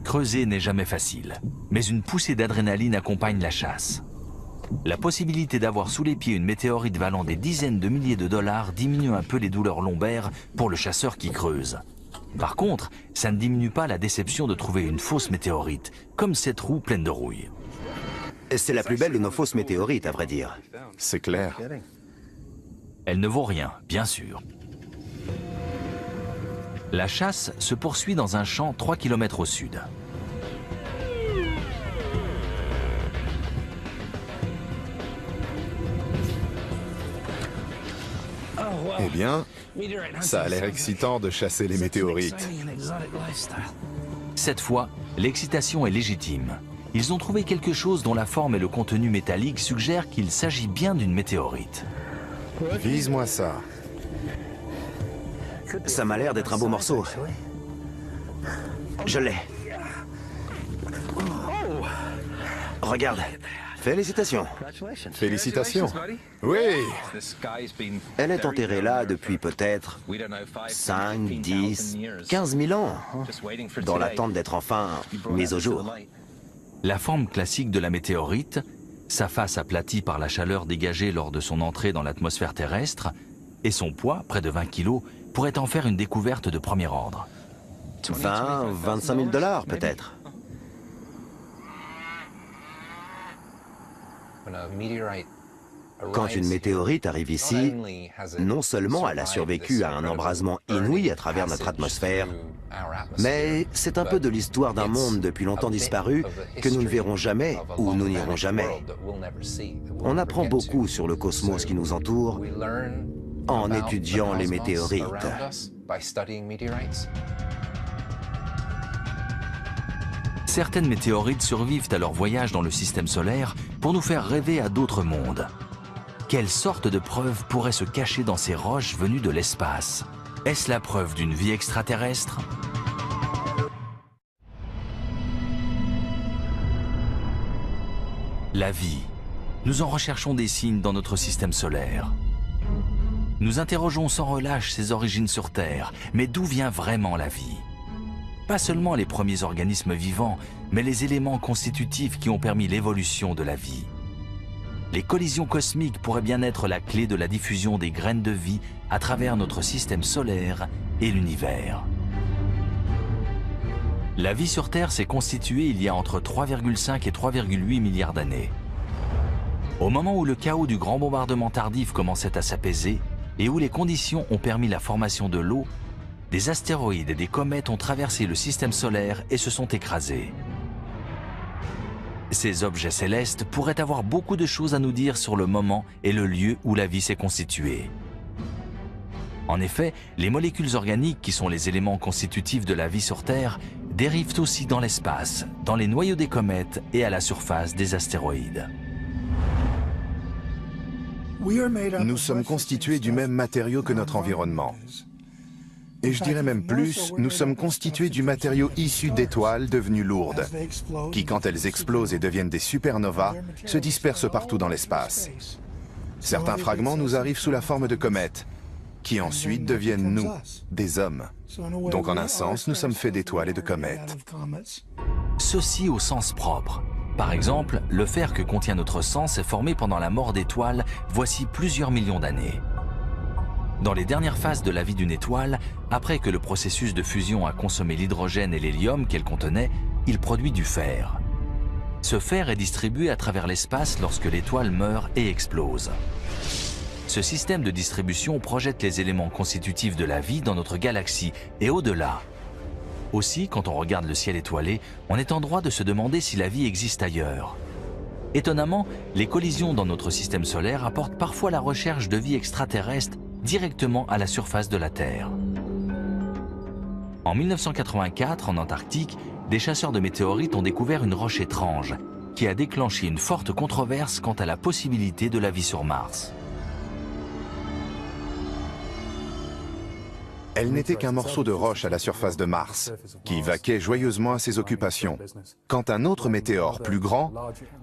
Creuser n'est jamais facile, mais une poussée d'adrénaline accompagne la chasse. La possibilité d'avoir sous les pieds une météorite valant des dizaines de milliers de dollars diminue un peu les douleurs lombaires pour le chasseur qui creuse. Par contre, ça ne diminue pas la déception de trouver une fausse météorite, comme cette roue pleine de rouille. C'est la plus belle de nos fausses météorites, à vrai dire. C'est clair. Elle ne vaut rien, bien sûr. La chasse se poursuit dans un champ 3 km au sud. Eh bien, ça a l'air excitant de chasser les météorites. Cette fois, l'excitation est légitime. Ils ont trouvé quelque chose dont la forme et le contenu métallique suggèrent qu'il s'agit bien d'une météorite. Vise-moi ça. Ça m'a l'air d'être un beau morceau. Je l'ai. Regarde. Félicitations. Félicitations. Oui. Elle est enterrée là depuis peut-être 5, 10, 15 000 ans, dans l'attente d'être enfin mise au jour. La forme classique de la météorite, sa face aplatie par la chaleur dégagée lors de son entrée dans l'atmosphère terrestre, et son poids, près de 20 kg, pourrait en faire une découverte de premier ordre. 20, 25 000 dollars peut-être. Quand une météorite arrive ici, non seulement elle a survécu à un embrasement inouï à travers notre atmosphère, mais c'est un peu de l'histoire d'un monde depuis longtemps disparu que nous ne verrons jamais ou nous n'irons jamais. On apprend beaucoup sur le cosmos qui nous entoure en étudiant les météorites. Certaines météorites survivent à leur voyage dans le système solaire pour nous faire rêver à d'autres mondes. Quelle sorte de preuve pourrait se cacher dans ces roches venues de l'espace? Est-ce la preuve d'une vie extraterrestre? La vie. Nous en recherchons des signes dans notre système solaire. Nous interrogeons sans relâche ses origines sur Terre, mais d'où vient vraiment la vie? Pas seulement les premiers organismes vivants, mais les éléments constitutifs qui ont permis l'évolution de la vie. Les collisions cosmiques pourraient bien être la clé de la diffusion des graines de vie à travers notre système solaire et l'univers. La vie sur Terre s'est constituée il y a entre 3,5 et 3,8 milliards d'années. Au moment où le chaos du grand bombardement tardif commençait à s'apaiser et où les conditions ont permis la formation de l'eau, des astéroïdes et des comètes ont traversé le système solaire et se sont écrasés. Ces objets célestes pourraient avoir beaucoup de choses à nous dire sur le moment et le lieu où la vie s'est constituée. En effet, les molécules organiques, qui sont les éléments constitutifs de la vie sur Terre, dérivent aussi dans l'espace, dans les noyaux des comètes et à la surface des astéroïdes. Nous sommes constitués du même matériau que notre environnement. Et je dirais même plus, nous sommes constitués du matériau issu d'étoiles devenues lourdes, qui, quand elles explosent et deviennent des supernovas, se dispersent partout dans l'espace. Certains fragments nous arrivent sous la forme de comètes, qui ensuite deviennent nous, des hommes. Donc en un sens, nous sommes faits d'étoiles et de comètes. Ceci au sens propre. Par exemple, le fer que contient notre sang s'est formé pendant la mort d'étoiles voici plusieurs millions d'années. Dans les dernières phases de la vie d'une étoile, après que le processus de fusion a consommé l'hydrogène et l'hélium qu'elle contenait, il produit du fer. Ce fer est distribué à travers l'espace lorsque l'étoile meurt et explose. Ce système de distribution projette les éléments constitutifs de la vie dans notre galaxie et au-delà. Aussi, quand on regarde le ciel étoilé, on est en droit de se demander si la vie existe ailleurs. Étonnamment, les collisions dans notre système solaire apportent parfois la recherche de vie extraterrestre directement à la surface de la Terre. En 1984, en Antarctique, des chasseurs de météorites ont découvert une roche étrange qui a déclenché une forte controverse quant à la possibilité de la vie sur Mars. Elle n'était qu'un morceau de roche à la surface de Mars, qui vaquait joyeusement à ses occupations, quand un autre météore plus grand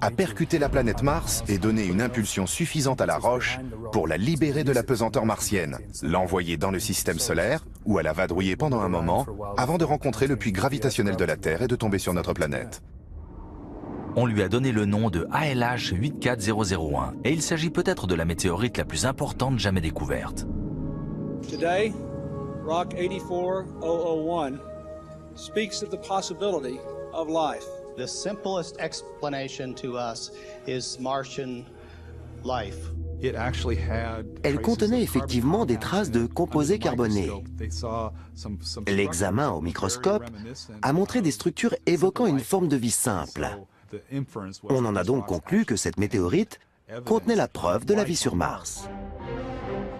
a percuté la planète Mars et donné une impulsion suffisante à la roche pour la libérer de la pesanteur martienne, l'envoyer dans le système solaire, où elle a vadrouillé pendant un moment, avant de rencontrer le puits gravitationnel de la Terre et de tomber sur notre planète. On lui a donné le nom de ALH 84001, et il s'agit peut-être de la météorite la plus importante jamais découverte. Today, Rock 84001 speaks of the possibility of life. The simplest explanation to us is Martian life. Elle contenait effectivement des traces de composés carbonés. L'examen au microscope a montré des structures évoquant une forme de vie simple. On en a donc conclu que cette météorite contenait la preuve de la vie sur Mars.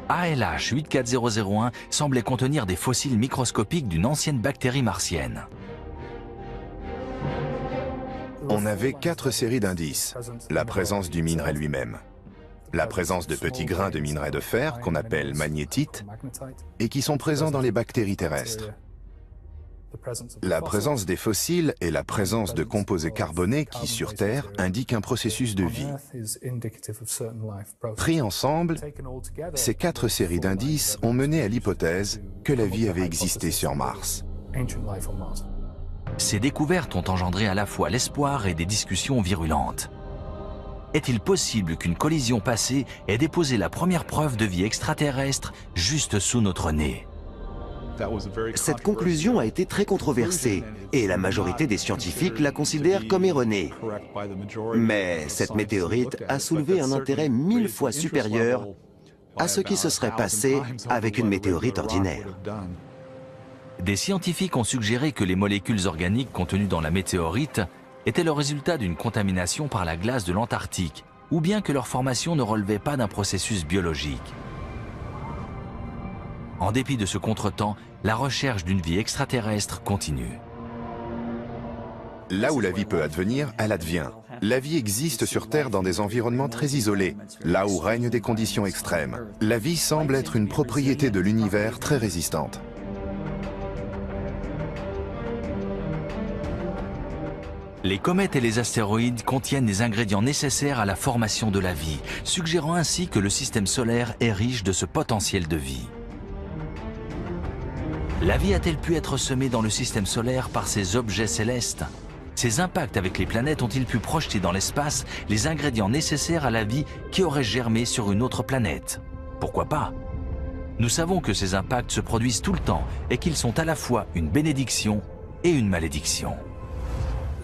ALH 84001 semblait contenir des fossiles microscopiques d'une ancienne bactérie martienne. On avait 4 séries d'indices. La présence du minerai lui-même, la présence de petits grains de minerai de fer qu'on appelle magnétites et qui sont présents dans les bactéries terrestres. La présence des fossiles et la présence de composés carbonés qui, sur Terre, indiquent un processus de vie. Pris ensemble, ces 4 séries d'indices ont mené à l'hypothèse que la vie avait existé sur Mars. Ces découvertes ont engendré à la fois l'espoir et des discussions virulentes. Est-il possible qu'une collision passée ait déposé la première preuve de vie extraterrestre juste sous notre nez ? Cette conclusion a été très controversée et la majorité des scientifiques la considèrent comme erronée. Mais cette météorite a soulevé un intérêt 1000 fois supérieur à ce qui se serait passé avec une météorite ordinaire. Des scientifiques ont suggéré que les molécules organiques contenues dans la météorite étaient le résultat d'une contamination par la glace de l'Antarctique, ou bien que leur formation ne relevait pas d'un processus biologique. En dépit de ce contretemps, la recherche d'une vie extraterrestre continue. Là où la vie peut advenir, elle advient. La vie existe sur Terre dans des environnements très isolés, là où règnent des conditions extrêmes. La vie semble être une propriété de l'univers très résistante. Les comètes et les astéroïdes contiennent des ingrédients nécessaires à la formation de la vie, suggérant ainsi que le système solaire est riche de ce potentiel de vie. La vie a-t-elle pu être semée dans le système solaire par ces objets célestes? Ces impacts avec les planètes ont-ils pu projeter dans l'espace les ingrédients nécessaires à la vie qui aurait germé sur une autre planète? Pourquoi pas? Nous savons que ces impacts se produisent tout le temps et qu'ils sont à la fois une bénédiction et une malédiction.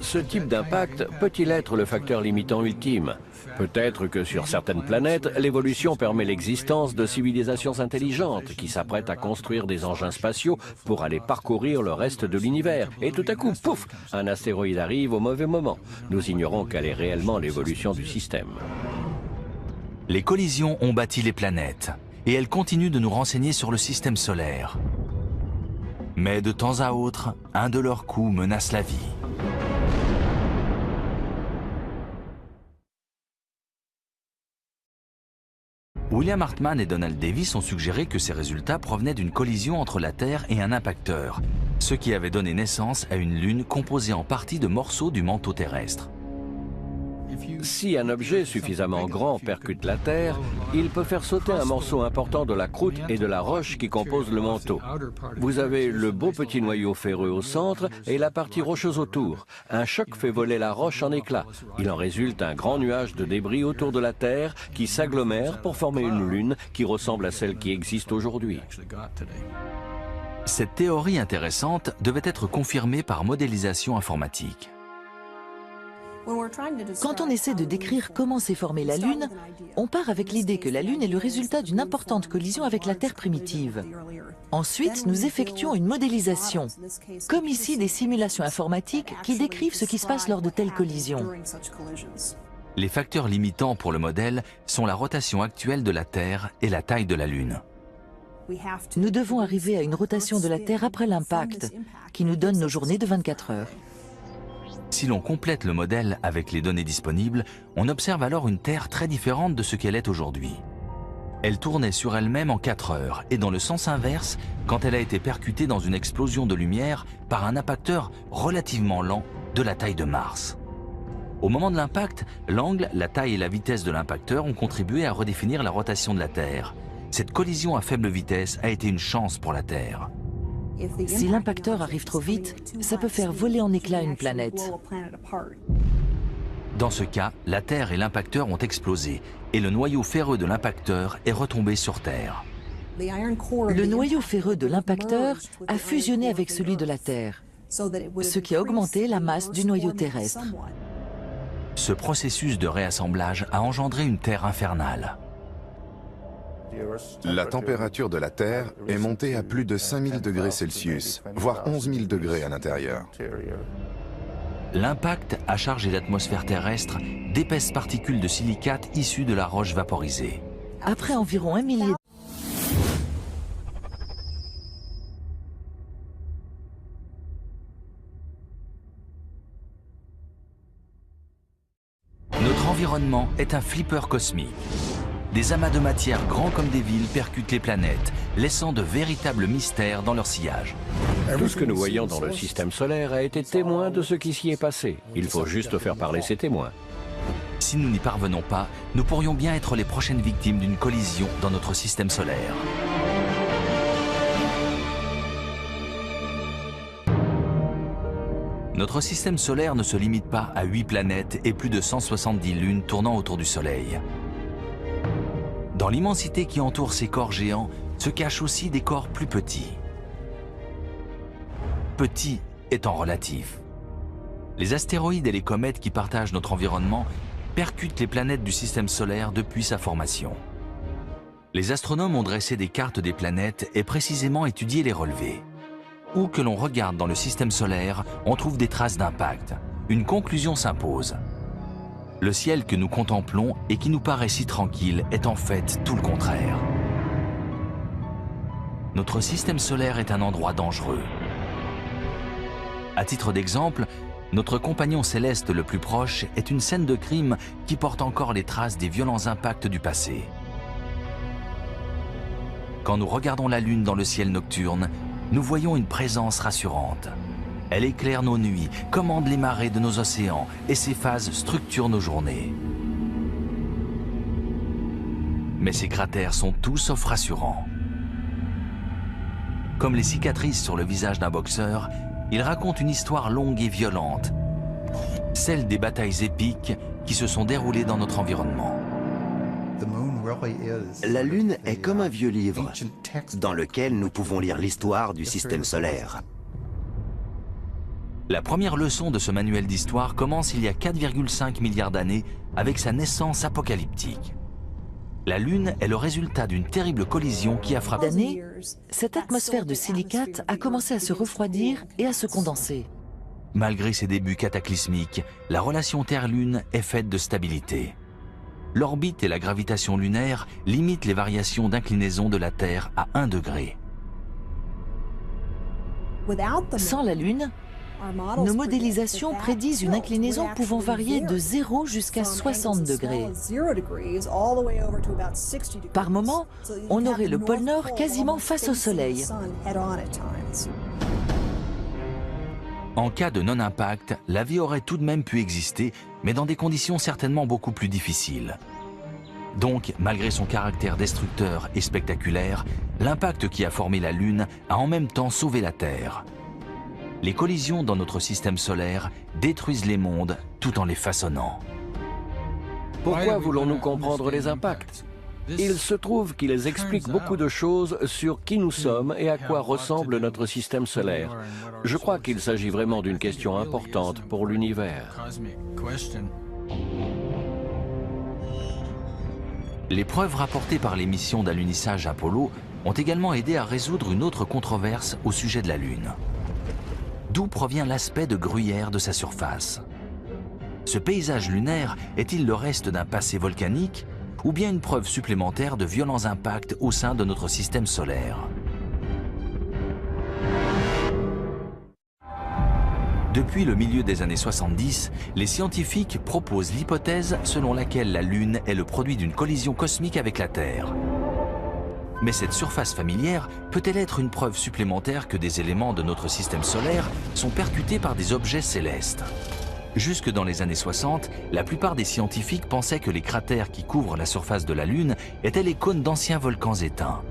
Ce type d'impact peut-il être le facteur limitant ultime? Peut-être que sur certaines planètes, l'évolution permet l'existence de civilisations intelligentes qui s'apprêtent à construire des engins spatiaux pour aller parcourir le reste de l'univers. Et tout à coup, pouf, un astéroïde arrive au mauvais moment. Nous ignorons quelle est réellement l'évolution du système. Les collisions ont bâti les planètes et elles continuent de nous renseigner sur le système solaire. Mais de temps à autre, un de leurs coups menace la vie. William Hartmann et Donald Davis ont suggéré que ces résultats provenaient d'une collision entre la Terre et un impacteur, ce qui avait donné naissance à une Lune composée en partie de morceaux du manteau terrestre. Si un objet suffisamment grand percute la Terre, il peut faire sauter un morceau important de la croûte et de la roche qui compose le manteau. Vous avez le beau petit noyau ferreux au centre et la partie rocheuse autour. Un choc fait voler la roche en éclats. Il en résulte un grand nuage de débris autour de la Terre qui s'agglomère pour former une lune qui ressemble à celle qui existe aujourd'hui. Cette théorie intéressante devait être confirmée par modélisation informatique. Quand on essaie de décrire comment s'est formée la Lune, on part avec l'idée que la Lune est le résultat d'une importante collision avec la Terre primitive. Ensuite, nous effectuons une modélisation, comme ici des simulations informatiques qui décrivent ce qui se passe lors de telles collisions. Les facteurs limitants pour le modèle sont la rotation actuelle de la Terre et la taille de la Lune. Nous devons arriver à une rotation de la Terre après l'impact, qui nous donne nos journées de 24 heures. Si l'on complète le modèle avec les données disponibles, on observe alors une Terre très différente de ce qu'elle est aujourd'hui. Elle tournait sur elle-même en 4 heures et dans le sens inverse quand elle a été percutée dans une explosion de lumière par un impacteur relativement lent de la taille de Mars. Au moment de l'impact, l'angle, la taille et la vitesse de l'impacteur ont contribué à redéfinir la rotation de la Terre. Cette collision à faible vitesse a été une chance pour la Terre. Si l'impacteur arrive trop vite, ça peut faire voler en éclats une planète. Dans ce cas, la Terre et l'impacteur ont explosé et le noyau ferreux de l'impacteur est retombé sur Terre. Le noyau ferreux de l'impacteur a fusionné avec celui de la Terre, ce qui a augmenté la masse du noyau terrestre. Ce processus de réassemblage a engendré une Terre infernale. La température de la Terre est montée à plus de 5000 degrés Celsius, voire 11 000 degrés à l'intérieur. L'impact a chargé l'atmosphère terrestre d'épaisses particules de silicate issues de la roche vaporisée. Après environ 1 millier Notre environnement est un flipper cosmique. Des amas de matière grands comme des villes percutent les planètes, laissant de véritables mystères dans leur sillage. Tout ce que nous voyons dans le système solaire a été témoin de ce qui s'y est passé. Il faut juste faire parler ces témoins. Si nous n'y parvenons pas, nous pourrions bien être les prochaines victimes d'une collision dans notre système solaire. Notre système solaire ne se limite pas à 8 planètes et plus de 170 lunes tournant autour du Soleil. Dans l'immensité qui entoure ces corps géants se cachent aussi des corps plus petits. Petits étant relatif. Les astéroïdes et les comètes qui partagent notre environnement percutent les planètes du système solaire depuis sa formation. Les astronomes ont dressé des cartes des planètes et précisément étudié les relevés. Où que l'on regarde dans le système solaire, on trouve des traces d'impact. Une conclusion s'impose. Le ciel que nous contemplons et qui nous paraît si tranquille est en fait tout le contraire. Notre système solaire est un endroit dangereux. À titre d'exemple, notre compagnon céleste le plus proche est une scène de crime qui porte encore les traces des violents impacts du passé. Quand nous regardons la Lune dans le ciel nocturne, nous voyons une présence rassurante. Elle éclaire nos nuits, commande les marées de nos océans et ses phases structurent nos journées. Mais ces cratères sont tout sauf rassurants. Comme les cicatrices sur le visage d'un boxeur, ils racontent une histoire longue et violente, celle des batailles épiques qui se sont déroulées dans notre environnement. La Lune est comme un vieux livre dans lequel nous pouvons lire l'histoire du système solaire. La première leçon de ce manuel d'histoire commence il y a 4,5 milliards d'années avec sa naissance apocalyptique. La Lune est le résultat d'une terrible collision qui a frappé d'années. Cette atmosphère de silicate a commencé à se refroidir et à se condenser. Malgré ses débuts cataclysmiques, la relation Terre-Lune est faite de stabilité. L'orbite et la gravitation lunaire limitent les variations d'inclinaison de la Terre à 1 degré. Sans la Lune, nos modélisations prédisent une inclinaison pouvant varier de 0 jusqu'à 60 degrés. Par moment, on aurait le pôle Nord quasiment face au Soleil. En cas de non-impact, la vie aurait tout de même pu exister, mais dans des conditions certainement beaucoup plus difficiles. Donc, malgré son caractère destructeur et spectaculaire, l'impact qui a formé la Lune a en même temps sauvé la Terre. Les collisions dans notre système solaire détruisent les mondes tout en les façonnant. Pourquoi voulons-nous comprendre les impacts? Il se trouve qu'ils expliquent beaucoup de choses sur qui nous sommes et à quoi ressemble notre système solaire. Je crois qu'il s'agit vraiment d'une question importante pour l'univers. Les preuves rapportées par les missions d'alunissage Apollo ont également aidé à résoudre une autre controverse au sujet de la Lune. D'où provient l'aspect de gruyère de sa surface? Ce paysage lunaire est-il le reste d'un passé volcanique ou bien une preuve supplémentaire de violents impacts au sein de notre système solaire? Depuis le milieu des années 70, les scientifiques proposent l'hypothèse selon laquelle la Lune est le produit d'une collision cosmique avec la Terre. Mais cette surface familière peut-elle être une preuve supplémentaire que des éléments de notre système solaire sont percutés par des objets célestes? Jusque dans les années 60, la plupart des scientifiques pensaient que les cratères qui couvrent la surface de la Lune étaient les cônes d'anciens volcans éteints.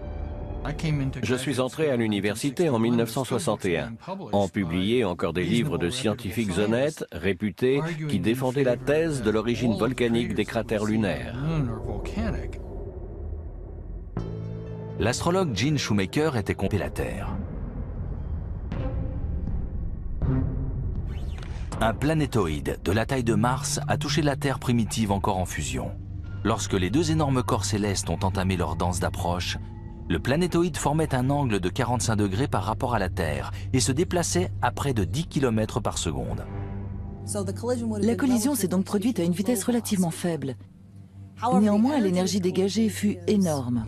Je suis entré à l'université en 1961. On publiait encore des livres de scientifiques honnêtes, réputés, qui défendaient la thèse de l'origine volcanique des cratères lunaires. L'astrologue Gene Shoemaker était compté la Terre. Un planétoïde de la taille de Mars a touché la Terre primitive encore en fusion. Lorsque les deux énormes corps célestes ont entamé leur danse d'approche, le planétoïde formait un angle de 45 degrés par rapport à la Terre et se déplaçait à près de 10 km par seconde. La collision s'est donc produite à une vitesse relativement faible. Néanmoins, l'énergie dégagée fut énorme.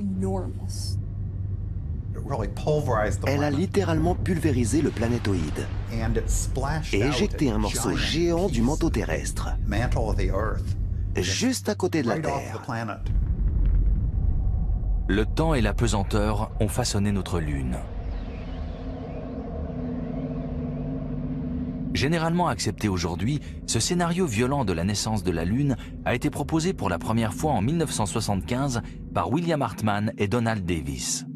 Elle a littéralement pulvérisé le planétoïde et éjecté un morceau géant du manteau terrestre, juste à côté de la Terre. Le temps et la pesanteur ont façonné notre Lune. Généralement accepté aujourd'hui, ce scénario violent de la naissance de la Lune a été proposé pour la première fois en 1975 par William Hartmann et Donald Davis.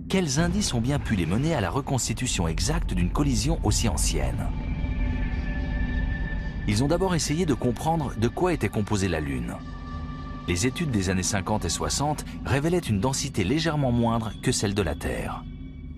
Quels indices ont bien pu les mener à la reconstitution exacte d'une collision aussi ancienne? Ils ont d'abord essayé de comprendre de quoi était composée la Lune. Les études des années 50 et 60 révélaient une densité légèrement moindre que celle de la Terre.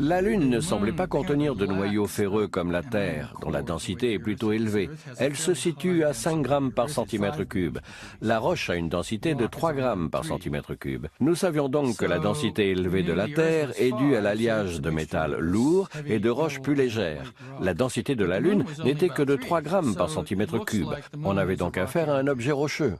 La Lune ne semblait pas contenir de noyaux ferreux comme la Terre, dont la densité est plutôt élevée. Elle se situe à 5 grammes par centimètre cube. La roche a une densité de 3 grammes par centimètre cube. Nous savions donc que la densité élevée de la Terre est due à l'alliage de métals lourds et de roches plus légères. La densité de la Lune n'était que de 3 grammes par centimètre cube. On avait donc affaire à un objet rocheux.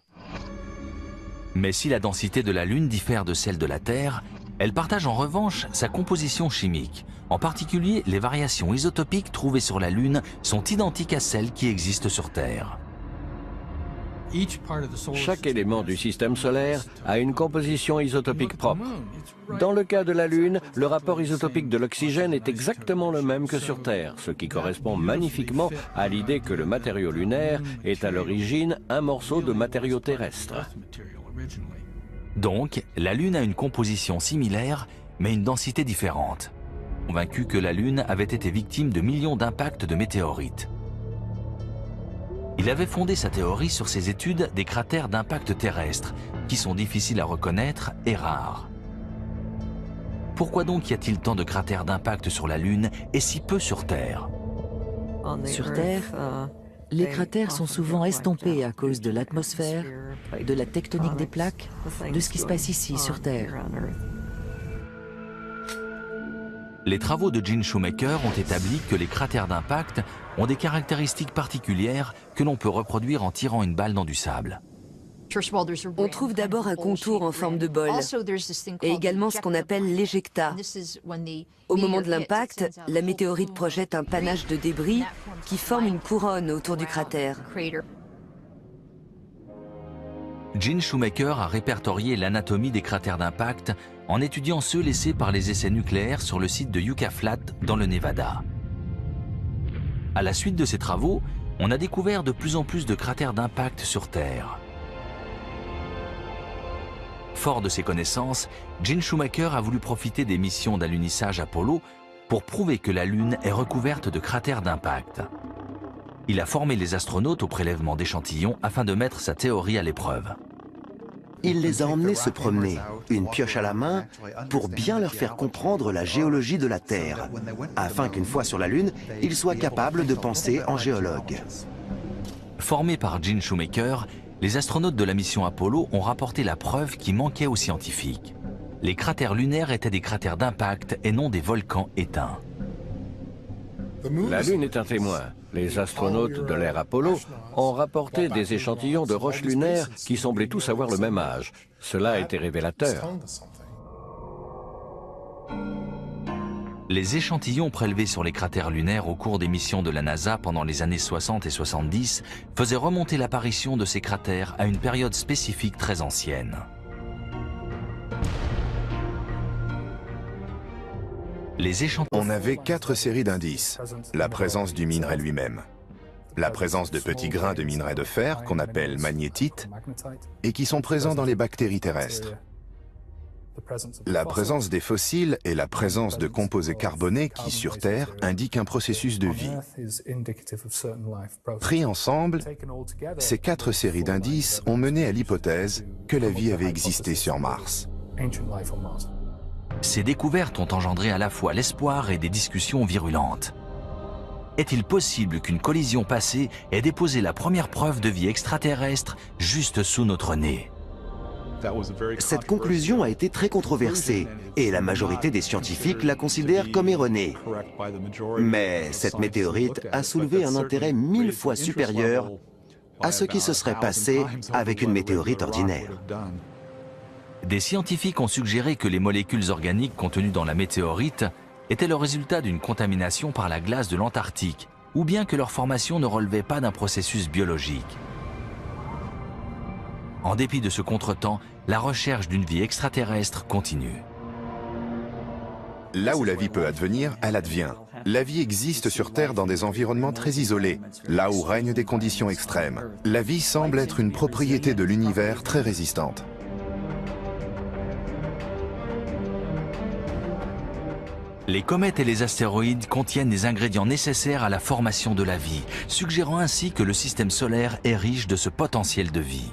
Mais si la densité de la Lune diffère de celle de la Terre, elle partage en revanche sa composition chimique. En particulier, les variations isotopiques trouvées sur la Lune sont identiques à celles qui existent sur Terre. Chaque élément du système solaire a une composition isotopique propre. Dans le cas de la Lune, le rapport isotopique de l'oxygène est exactement le même que sur Terre, ce qui correspond magnifiquement à l'idée que le matériau lunaire est à l'origine un morceau de matériau terrestre. Donc, la Lune a une composition similaire, mais une densité différente. Convaincu que la Lune avait été victime de millions d'impacts de météorites. Il avait fondé sa théorie sur ses études des cratères d'impact terrestres, qui sont difficiles à reconnaître et rares. Pourquoi donc y a-t-il tant de cratères d'impact sur la Lune et si peu sur Terre? Sur Terre, les cratères sont souvent estompés à cause de l'atmosphère, de la tectonique des plaques, de ce qui se passe ici, sur Terre. Les travaux de Gene Shoemaker ont établi que les cratères d'impact ont des caractéristiques particulières que l'on peut reproduire en tirant une balle dans du sable. On trouve d'abord un contour en forme de bol et également ce qu'on appelle l'éjecta. Au moment de l'impact, la météorite projette un panache de débris qui forme une couronne autour du cratère. Gene Shoemaker a répertorié l'anatomie des cratères d'impact en étudiant ceux laissés par les essais nucléaires sur le site de Yucca Flat dans le Nevada. À la suite de ces travaux, on a découvert de plus en plus de cratères d'impact sur Terre. Fort de ces connaissances, Gene Shoemaker a voulu profiter des missions d'alunissage Apollo pour prouver que la Lune est recouverte de cratères d'impact. Il a formé les astronautes au prélèvement d'échantillons afin de mettre sa théorie à l'épreuve. Il les a emmenés se promener, une pioche à la main, pour bien leur faire comprendre la géologie de la Terre, afin qu'une fois sur la Lune, ils soient capables de penser en géologues. Formés par Gene Shoemaker, les astronautes de la mission Apollo ont rapporté la preuve qui manquait aux scientifiques. Les cratères lunaires étaient des cratères d'impact et non des volcans éteints. La Lune est un témoin. Les astronautes de l'ère Apollo ont rapporté des échantillons de roches lunaires qui semblaient tous avoir le même âge. Cela a été révélateur. Les échantillons prélevés sur les cratères lunaires au cours des missions de la NASA pendant les années 60 et 70 faisaient remonter l'apparition de ces cratères à une période spécifique très ancienne. Les échantillons... On avait 4 séries d'indices. La présence du minerai lui-même, la présence de petits grains de minerai de fer qu'on appelle magnétites et qui sont présents dans les bactéries terrestres, la présence des fossiles et la présence de composés carbonés qui, sur Terre, indiquent un processus de vie. Pris ensemble, ces 4 séries d'indices ont mené à l'hypothèse que la vie avait existé sur Mars. Ces découvertes ont engendré à la fois l'espoir et des discussions virulentes. Est-il possible qu'une collision passée ait déposé la première preuve de vie extraterrestre juste sous notre nez? Cette conclusion a été très controversée et la majorité des scientifiques la considèrent comme erronée. Mais cette météorite a soulevé un intérêt 1000 fois supérieur à ce qui se serait passé avec une météorite ordinaire. Des scientifiques ont suggéré que les molécules organiques contenues dans la météorite étaient le résultat d'une contamination par la glace de l'Antarctique, ou bien que leur formation ne relevait pas d'un processus biologique. En dépit de ce contretemps, la recherche d'une vie extraterrestre continue. Là où la vie peut advenir, elle advient. La vie existe sur Terre dans des environnements très isolés, là où règnent des conditions extrêmes. La vie semble être une propriété de l'univers très résistante. Les comètes et les astéroïdes contiennent les ingrédients nécessaires à la formation de la vie, suggérant ainsi que le système solaire est riche de ce potentiel de vie.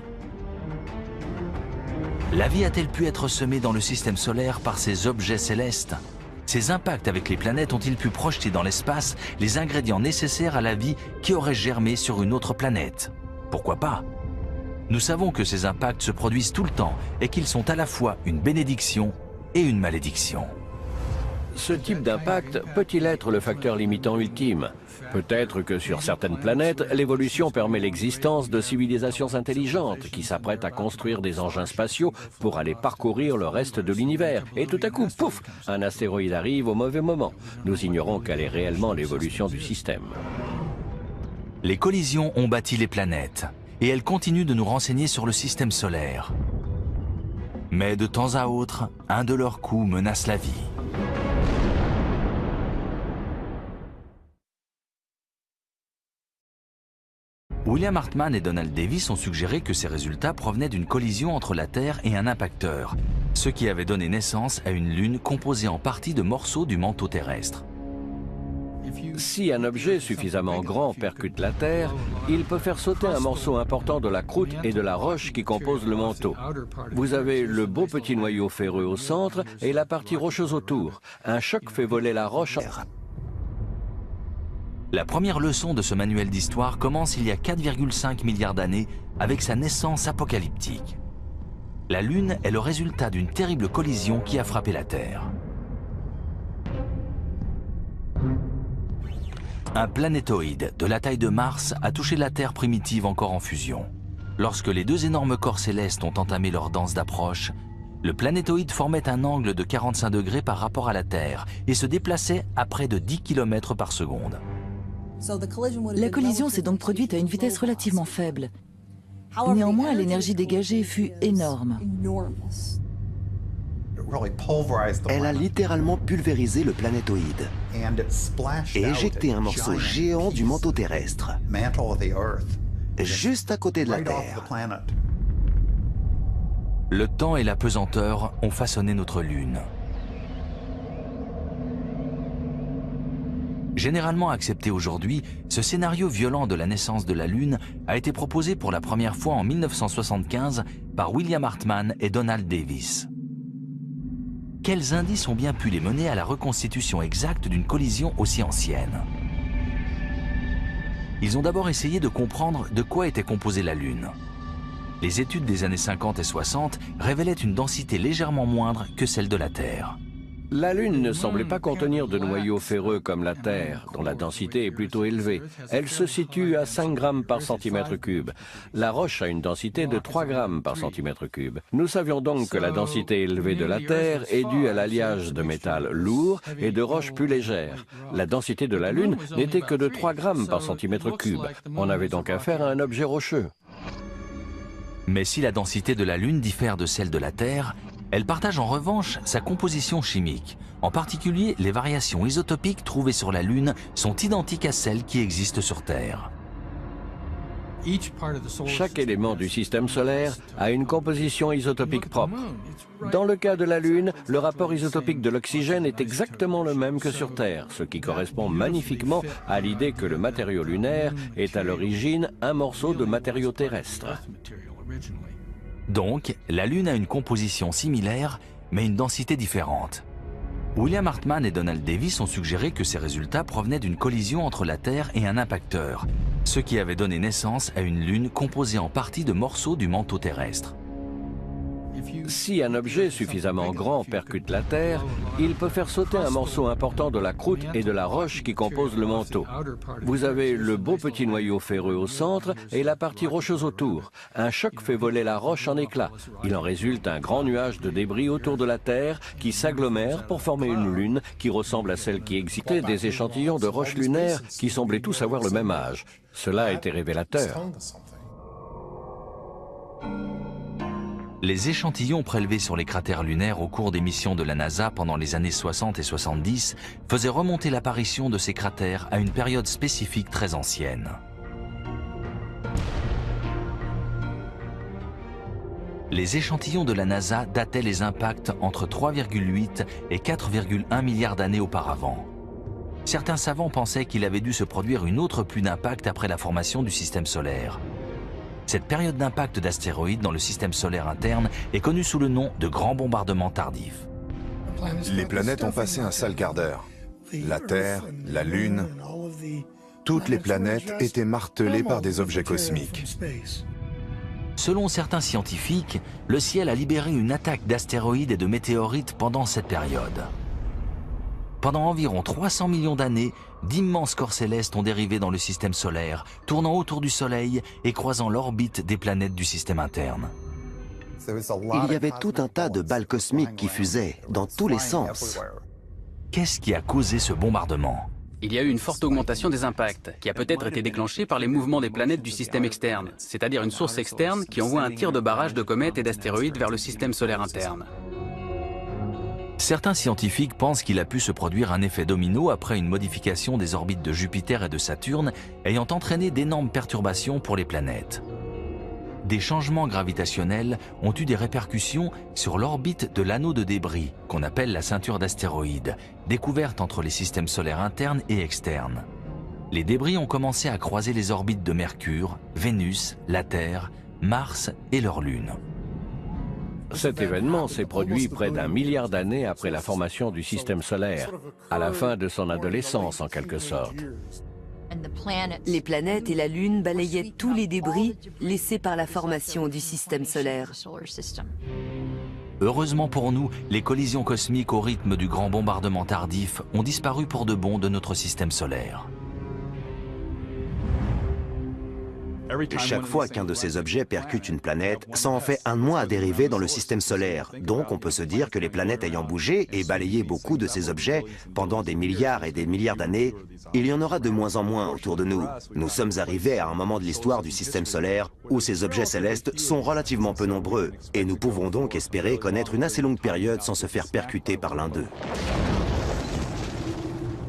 La vie a-t-elle pu être semée dans le système solaire par ces objets célestes? Ces impacts avec les planètes ont-ils pu projeter dans l'espace les ingrédients nécessaires à la vie qui aurait germé sur une autre planète? Pourquoi pas? Nous savons que ces impacts se produisent tout le temps et qu'ils sont à la fois une bénédiction et une malédiction. Ce type d'impact peut-il être le facteur limitant ultime? Peut-être que sur certaines planètes, l'évolution permet l'existence de civilisations intelligentes qui s'apprêtent à construire des engins spatiaux pour aller parcourir le reste de l'univers. Et tout à coup, pouf, un astéroïde arrive au mauvais moment. Nous ignorons quelle est réellement l'évolution du système. Les collisions ont bâti les planètes, et elles continuent de nous renseigner sur le système solaire. Mais de temps à autre, un de leurs coups menace la vie. William Hartmann et Donald Davis ont suggéré que ces résultats provenaient d'une collision entre la Terre et un impacteur, ce qui avait donné naissance à une Lune composée en partie de morceaux du manteau terrestre. Si un objet suffisamment grand percute la Terre, il peut faire sauter un morceau important de la croûte et de la roche qui compose le manteau. Vous avez le beau petit noyau ferreux au centre et la partie rocheuse autour. Un choc fait voler la roche. La première leçon de ce manuel d'histoire commence il y a 4,5 milliards d'années avec sa naissance apocalyptique. La Lune est le résultat d'une terrible collision qui a frappé la Terre. Un planétoïde de la taille de Mars a touché la Terre primitive encore en fusion. Lorsque les deux énormes corps célestes ont entamé leur danse d'approche, le planétoïde formait un angle de 45 degrés par rapport à la Terre et se déplaçait à près de 10 km par seconde. La collision s'est donc produite à une vitesse relativement faible. Néanmoins, l'énergie dégagée fut énorme. Elle a littéralement pulvérisé le planétoïde et éjecté un morceau géant du manteau terrestre, juste à côté de la Terre. Le temps et la pesanteur ont façonné notre Lune. Généralement accepté aujourd'hui, ce scénario violent de la naissance de la Lune a été proposé pour la première fois en 1975 par William Hartmann et Donald Davis. Quels indices ont bien pu les mener à la reconstitution exacte d'une collision aussi ancienne? Ils ont d'abord essayé de comprendre de quoi était composée la Lune. Les études des années 50 et 60 révélaient une densité légèrement moindre que celle de la Terre. La Lune ne semblait pas contenir de noyaux ferreux comme la Terre, dont la densité est plutôt élevée. Elle se situe à 5 grammes par centimètre cube. La roche a une densité de 3 grammes par centimètre cube. Nous savions donc que la densité élevée de la Terre est due à l'alliage de métals lourds et de roches plus légères. La densité de la Lune n'était que de 3 grammes par centimètre cube. On avait donc affaire à un objet rocheux. Mais si la densité de la Lune diffère de celle de la Terre, Elle partage en revanche sa composition chimique. En particulier, les variations isotopiques trouvées sur la Lune sont identiques à celles qui existent sur Terre. Chaque élément du système solaire a une composition isotopique propre. Dans le cas de la Lune, le rapport isotopique de l'oxygène est exactement le même que sur Terre, ce qui correspond magnifiquement à l'idée que le matériau lunaire est à l'origine un morceau de matériau terrestre. Donc, la Lune a une composition similaire, mais une densité différente. William Hartmann et Donald Davis ont suggéré que ces résultats provenaient d'une collision entre la Terre et un impacteur, ce qui avait donné naissance à une Lune composée en partie de morceaux du manteau terrestre. Si un objet suffisamment grand percute la Terre, il peut faire sauter un morceau important de la croûte et de la roche qui composent le manteau. Vous avez le beau petit noyau ferreux au centre et la partie rocheuse autour. Un choc fait voler la roche en éclats. Il en résulte un grand nuage de débris autour de la Terre qui s'agglomèrent pour former une lune qui ressemble à celle qui existait des échantillons de roches lunaires qui semblaient tous avoir le même âge. Cela a été révélateur. Les échantillons prélevés sur les cratères lunaires au cours des missions de la NASA pendant les années 60 et 70 faisaient remonter l'apparition de ces cratères à une période spécifique très ancienne. Les échantillons de la NASA dataient les impacts entre 3,8 et 4,1 milliards d'années auparavant. Certains savants pensaient qu'il avait dû se produire une autre pluie d'impact après la formation du système solaire. Cette période d'impact d'astéroïdes dans le système solaire interne est connue sous le nom de grand bombardement tardif. Les planètes ont passé un sale quart d'heure. La Terre, la Lune, toutes les planètes étaient martelées par des objets cosmiques. Selon certains scientifiques, le ciel a libéré une attaque d'astéroïdes et de météorites pendant cette période. Pendant environ 300 millions d'années, d'immenses corps célestes ont dérivé dans le système solaire, tournant autour du Soleil et croisant l'orbite des planètes du système interne. Il y avait tout un tas de balles cosmiques qui fusaient dans tous les sens. Qu'est-ce qui a causé ce bombardement ? Il y a eu une forte augmentation des impacts, qui a peut-être été déclenchée par les mouvements des planètes du système externe, c'est-à-dire une source externe qui envoie un tir de barrage de comètes et d'astéroïdes vers le système solaire interne. Certains scientifiques pensent qu'il a pu se produire un effet domino après une modification des orbites de Jupiter et de Saturne, ayant entraîné d'énormes perturbations pour les planètes. Des changements gravitationnels ont eu des répercussions sur l'orbite de l'anneau de débris, qu'on appelle la ceinture d'astéroïdes, découverte entre les systèmes solaires internes et externes. Les débris ont commencé à croiser les orbites de Mercure, Vénus, la Terre, Mars et leur Lune. Cet événement s'est produit près d'1 milliard d'années après la formation du système solaire, à la fin de son adolescence en quelque sorte. Les planètes et la Lune balayaient tous les débris laissés par la formation du système solaire. Heureusement pour nous, les collisions cosmiques au rythme du grand bombardement tardif ont disparu pour de bon de notre système solaire. Chaque fois qu'un de ces objets percute une planète, ça en fait un de moins à dériver dans le système solaire. Donc on peut se dire que les planètes ayant bougé et balayé beaucoup de ces objets pendant des milliards et des milliards d'années, il y en aura de moins en moins autour de nous. Nous sommes arrivés à un moment de l'histoire du système solaire où ces objets célestes sont relativement peu nombreux, et nous pouvons donc espérer connaître une assez longue période sans se faire percuter par l'un d'eux.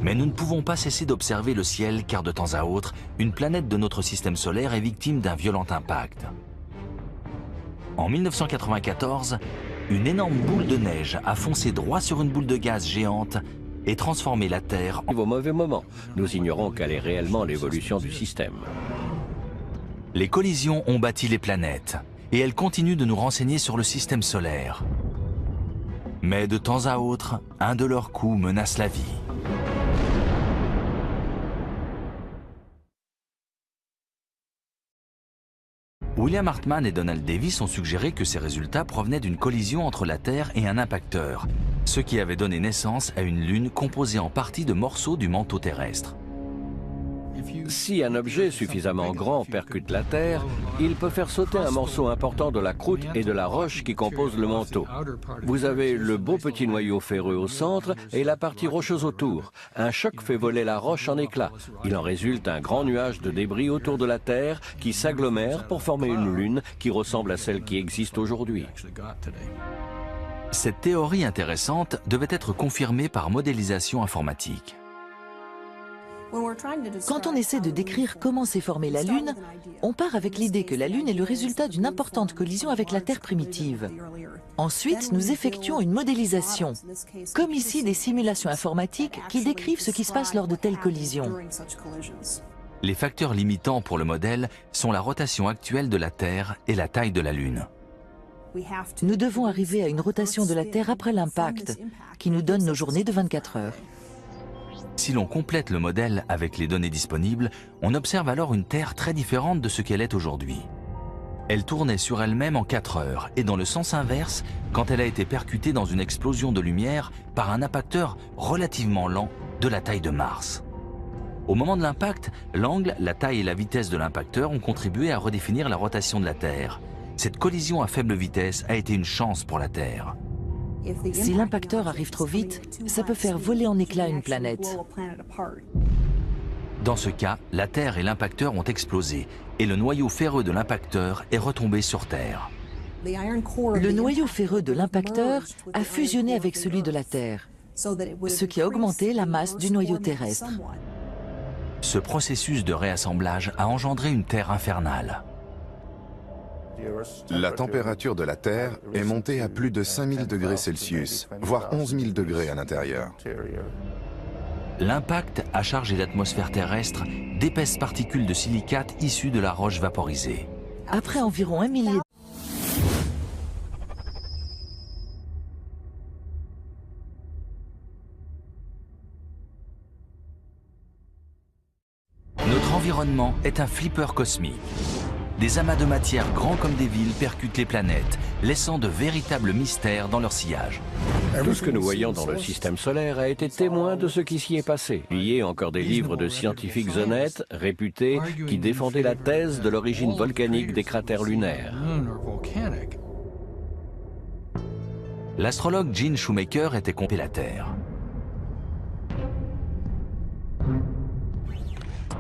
Mais nous ne pouvons pas cesser d'observer le ciel car de temps à autre, une planète de notre système solaire est victime d'un violent impact. En 1994, une énorme boule de neige a foncé droit sur une boule de gaz géante et transformé la Terre en... Au mauvais moment, nous ignorons quelle est réellement l'évolution du système. Les collisions ont bâti les planètes et elles continuent de nous renseigner sur le système solaire. Mais de temps à autre, un de leurs coups menace la vie. William Hartmann et Donald Davis ont suggéré que ces résultats provenaient d'une collision entre la Terre et un impacteur, ce qui avait donné naissance à une Lune composée en partie de morceaux du manteau terrestre. Si un objet suffisamment grand percute la Terre, il peut faire sauter un morceau important de la croûte et de la roche qui composent le manteau. Vous avez le beau petit noyau ferreux au centre et la partie rocheuse autour. Un choc fait voler la roche en éclats. Il en résulte un grand nuage de débris autour de la Terre qui s'agglomèrent pour former une lune qui ressemble à celle qui existe aujourd'hui. Cette théorie intéressante devait être confirmée par modélisation informatique. Quand on essaie de décrire comment s'est formée la Lune, on part avec l'idée que la Lune est le résultat d'une importante collision avec la Terre primitive. Ensuite, nous effectuons une modélisation, comme ici des simulations informatiques qui décrivent ce qui se passe lors de telles collisions. Les facteurs limitants pour le modèle sont la rotation actuelle de la Terre et la taille de la Lune. Nous devons arriver à une rotation de la Terre après l'impact, qui nous donne nos journées de 24 heures. Si l'on complète le modèle avec les données disponibles, on observe alors une Terre très différente de ce qu'elle est aujourd'hui. Elle tournait sur elle-même en 4 heures et dans le sens inverse quand elle a été percutée dans une explosion de lumière par un impacteur relativement lent de la taille de Mars. Au moment de l'impact, l'angle, la taille et la vitesse de l'impacteur ont contribué à redéfinir la rotation de la Terre. Cette collision à faible vitesse a été une chance pour la Terre. Si l'impacteur arrive trop vite, ça peut faire voler en éclats une planète. Dans ce cas, la Terre et l'impacteur ont explosé et le noyau ferreux de l'impacteur est retombé sur Terre. Le noyau ferreux de l'impacteur a fusionné avec celui de la Terre, ce qui a augmenté la masse du noyau terrestre. Ce processus de réassemblage a engendré une Terre infernale. La température de la Terre est montée à plus de 5000 degrés Celsius, voire 11 000 degrés à l'intérieur. L'impact a chargé l'atmosphère terrestre d'épaisses particules de silicate issues de la roche vaporisée. Après environ 1 millier Notre environnement est un flipper cosmique. Des amas de matière grands comme des villes percutent les planètes, laissant de véritables mystères dans leur sillage. Tout ce que nous voyons dans le système solaire a été témoin de ce qui s'y est passé. Il y a encore des livres de scientifiques honnêtes, réputés, qui défendaient la thèse de l'origine volcanique des cratères lunaires. L'astrologue Gene Shoemaker était compté la Terre.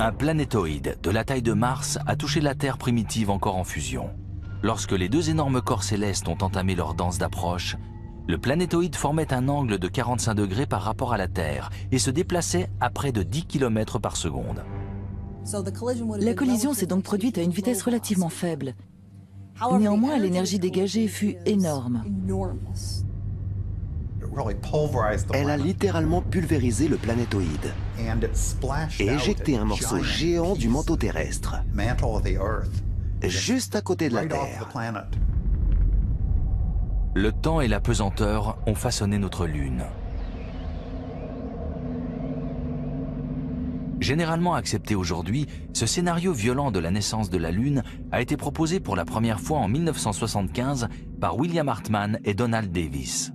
Un planétoïde de la taille de Mars a touché la Terre primitive encore en fusion. Lorsque les deux énormes corps célestes ont entamé leur danse d'approche, le planétoïde formait un angle de 45 degrés par rapport à la Terre et se déplaçait à près de 10 km par seconde. La collision s'est donc produite à une vitesse relativement faible. Néanmoins, l'énergie dégagée fut énorme. Elle a littéralement pulvérisé le planétoïde et éjecté un morceau géant du manteau terrestre, juste à côté de la Terre. Le temps et la pesanteur ont façonné notre Lune. Généralement accepté aujourd'hui, ce scénario violent de la naissance de la Lune a été proposé pour la première fois en 1975 par William Hartmann et Donald Davis.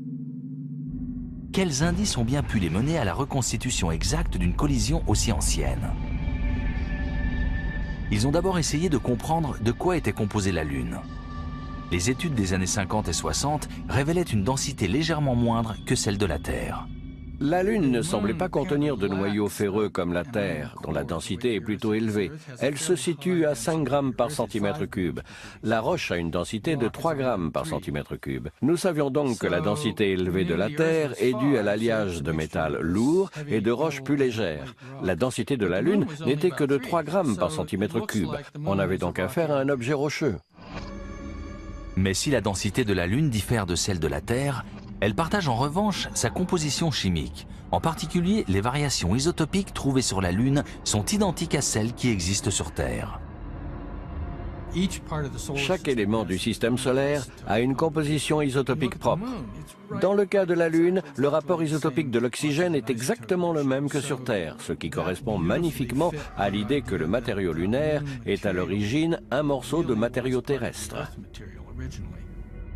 Quels indices ont bien pu les mener à la reconstitution exacte d'une collision aussi ancienne? Ils ont d'abord essayé de comprendre de quoi était composée la Lune. Les études des années 50 et 60 révélaient une densité légèrement moindre que celle de la Terre. La Lune ne semblait pas contenir de noyaux ferreux comme la Terre, dont la densité est plutôt élevée. Elle se situe à 5 grammes par centimètre cube. La roche a une densité de 3 grammes par centimètre cube. Nous savions donc que la densité élevée de la Terre est due à l'alliage de métals lourds et de roches plus légères. La densité de la Lune n'était que de 3 grammes par centimètre cube. On avait donc affaire à un objet rocheux. Mais si la densité de la Lune diffère de celle de la Terre, elle partage en revanche sa composition chimique. En particulier, les variations isotopiques trouvées sur la Lune sont identiques à celles qui existent sur Terre. Chaque élément du système solaire a une composition isotopique propre. Dans le cas de la Lune, le rapport isotopique de l'oxygène est exactement le même que sur Terre, ce qui correspond magnifiquement à l'idée que le matériau lunaire est à l'origine un morceau de matériau terrestre.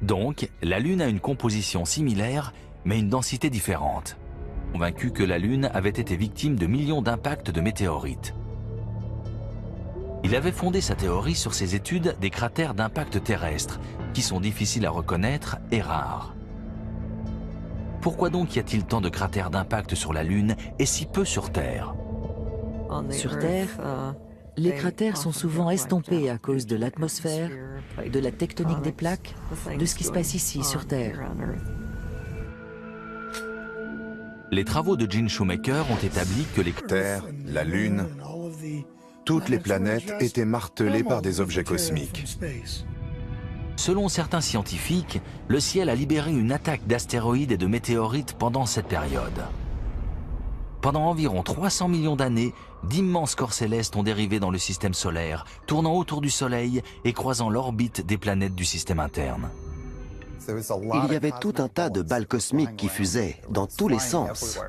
Donc, la Lune a une composition similaire, mais une densité différente. Convaincu que la Lune avait été victime de millions d'impacts de météorites. Il avait fondé sa théorie sur ses études des cratères d'impact terrestres, qui sont difficiles à reconnaître et rares. Pourquoi donc y a-t-il tant de cratères d'impact sur la Lune et si peu sur Terre? Sur Terre, les cratères sont souvent estompés à cause de l'atmosphère, de la tectonique des plaques, de ce qui se passe ici sur Terre. Les travaux de Gene Shoemaker ont établi que les Terre, la Lune, toutes les planètes étaient martelées par des objets cosmiques. Selon certains scientifiques, le ciel a libéré une attaque d'astéroïdes et de météorites pendant cette période. Pendant environ 300 millions d'années, d'immenses corps célestes ont dérivé dans le système solaire, tournant autour du Soleil et croisant l'orbite des planètes du système interne. Il y avait tout un tas de balles cosmiques qui fusaient, dans tous les sens.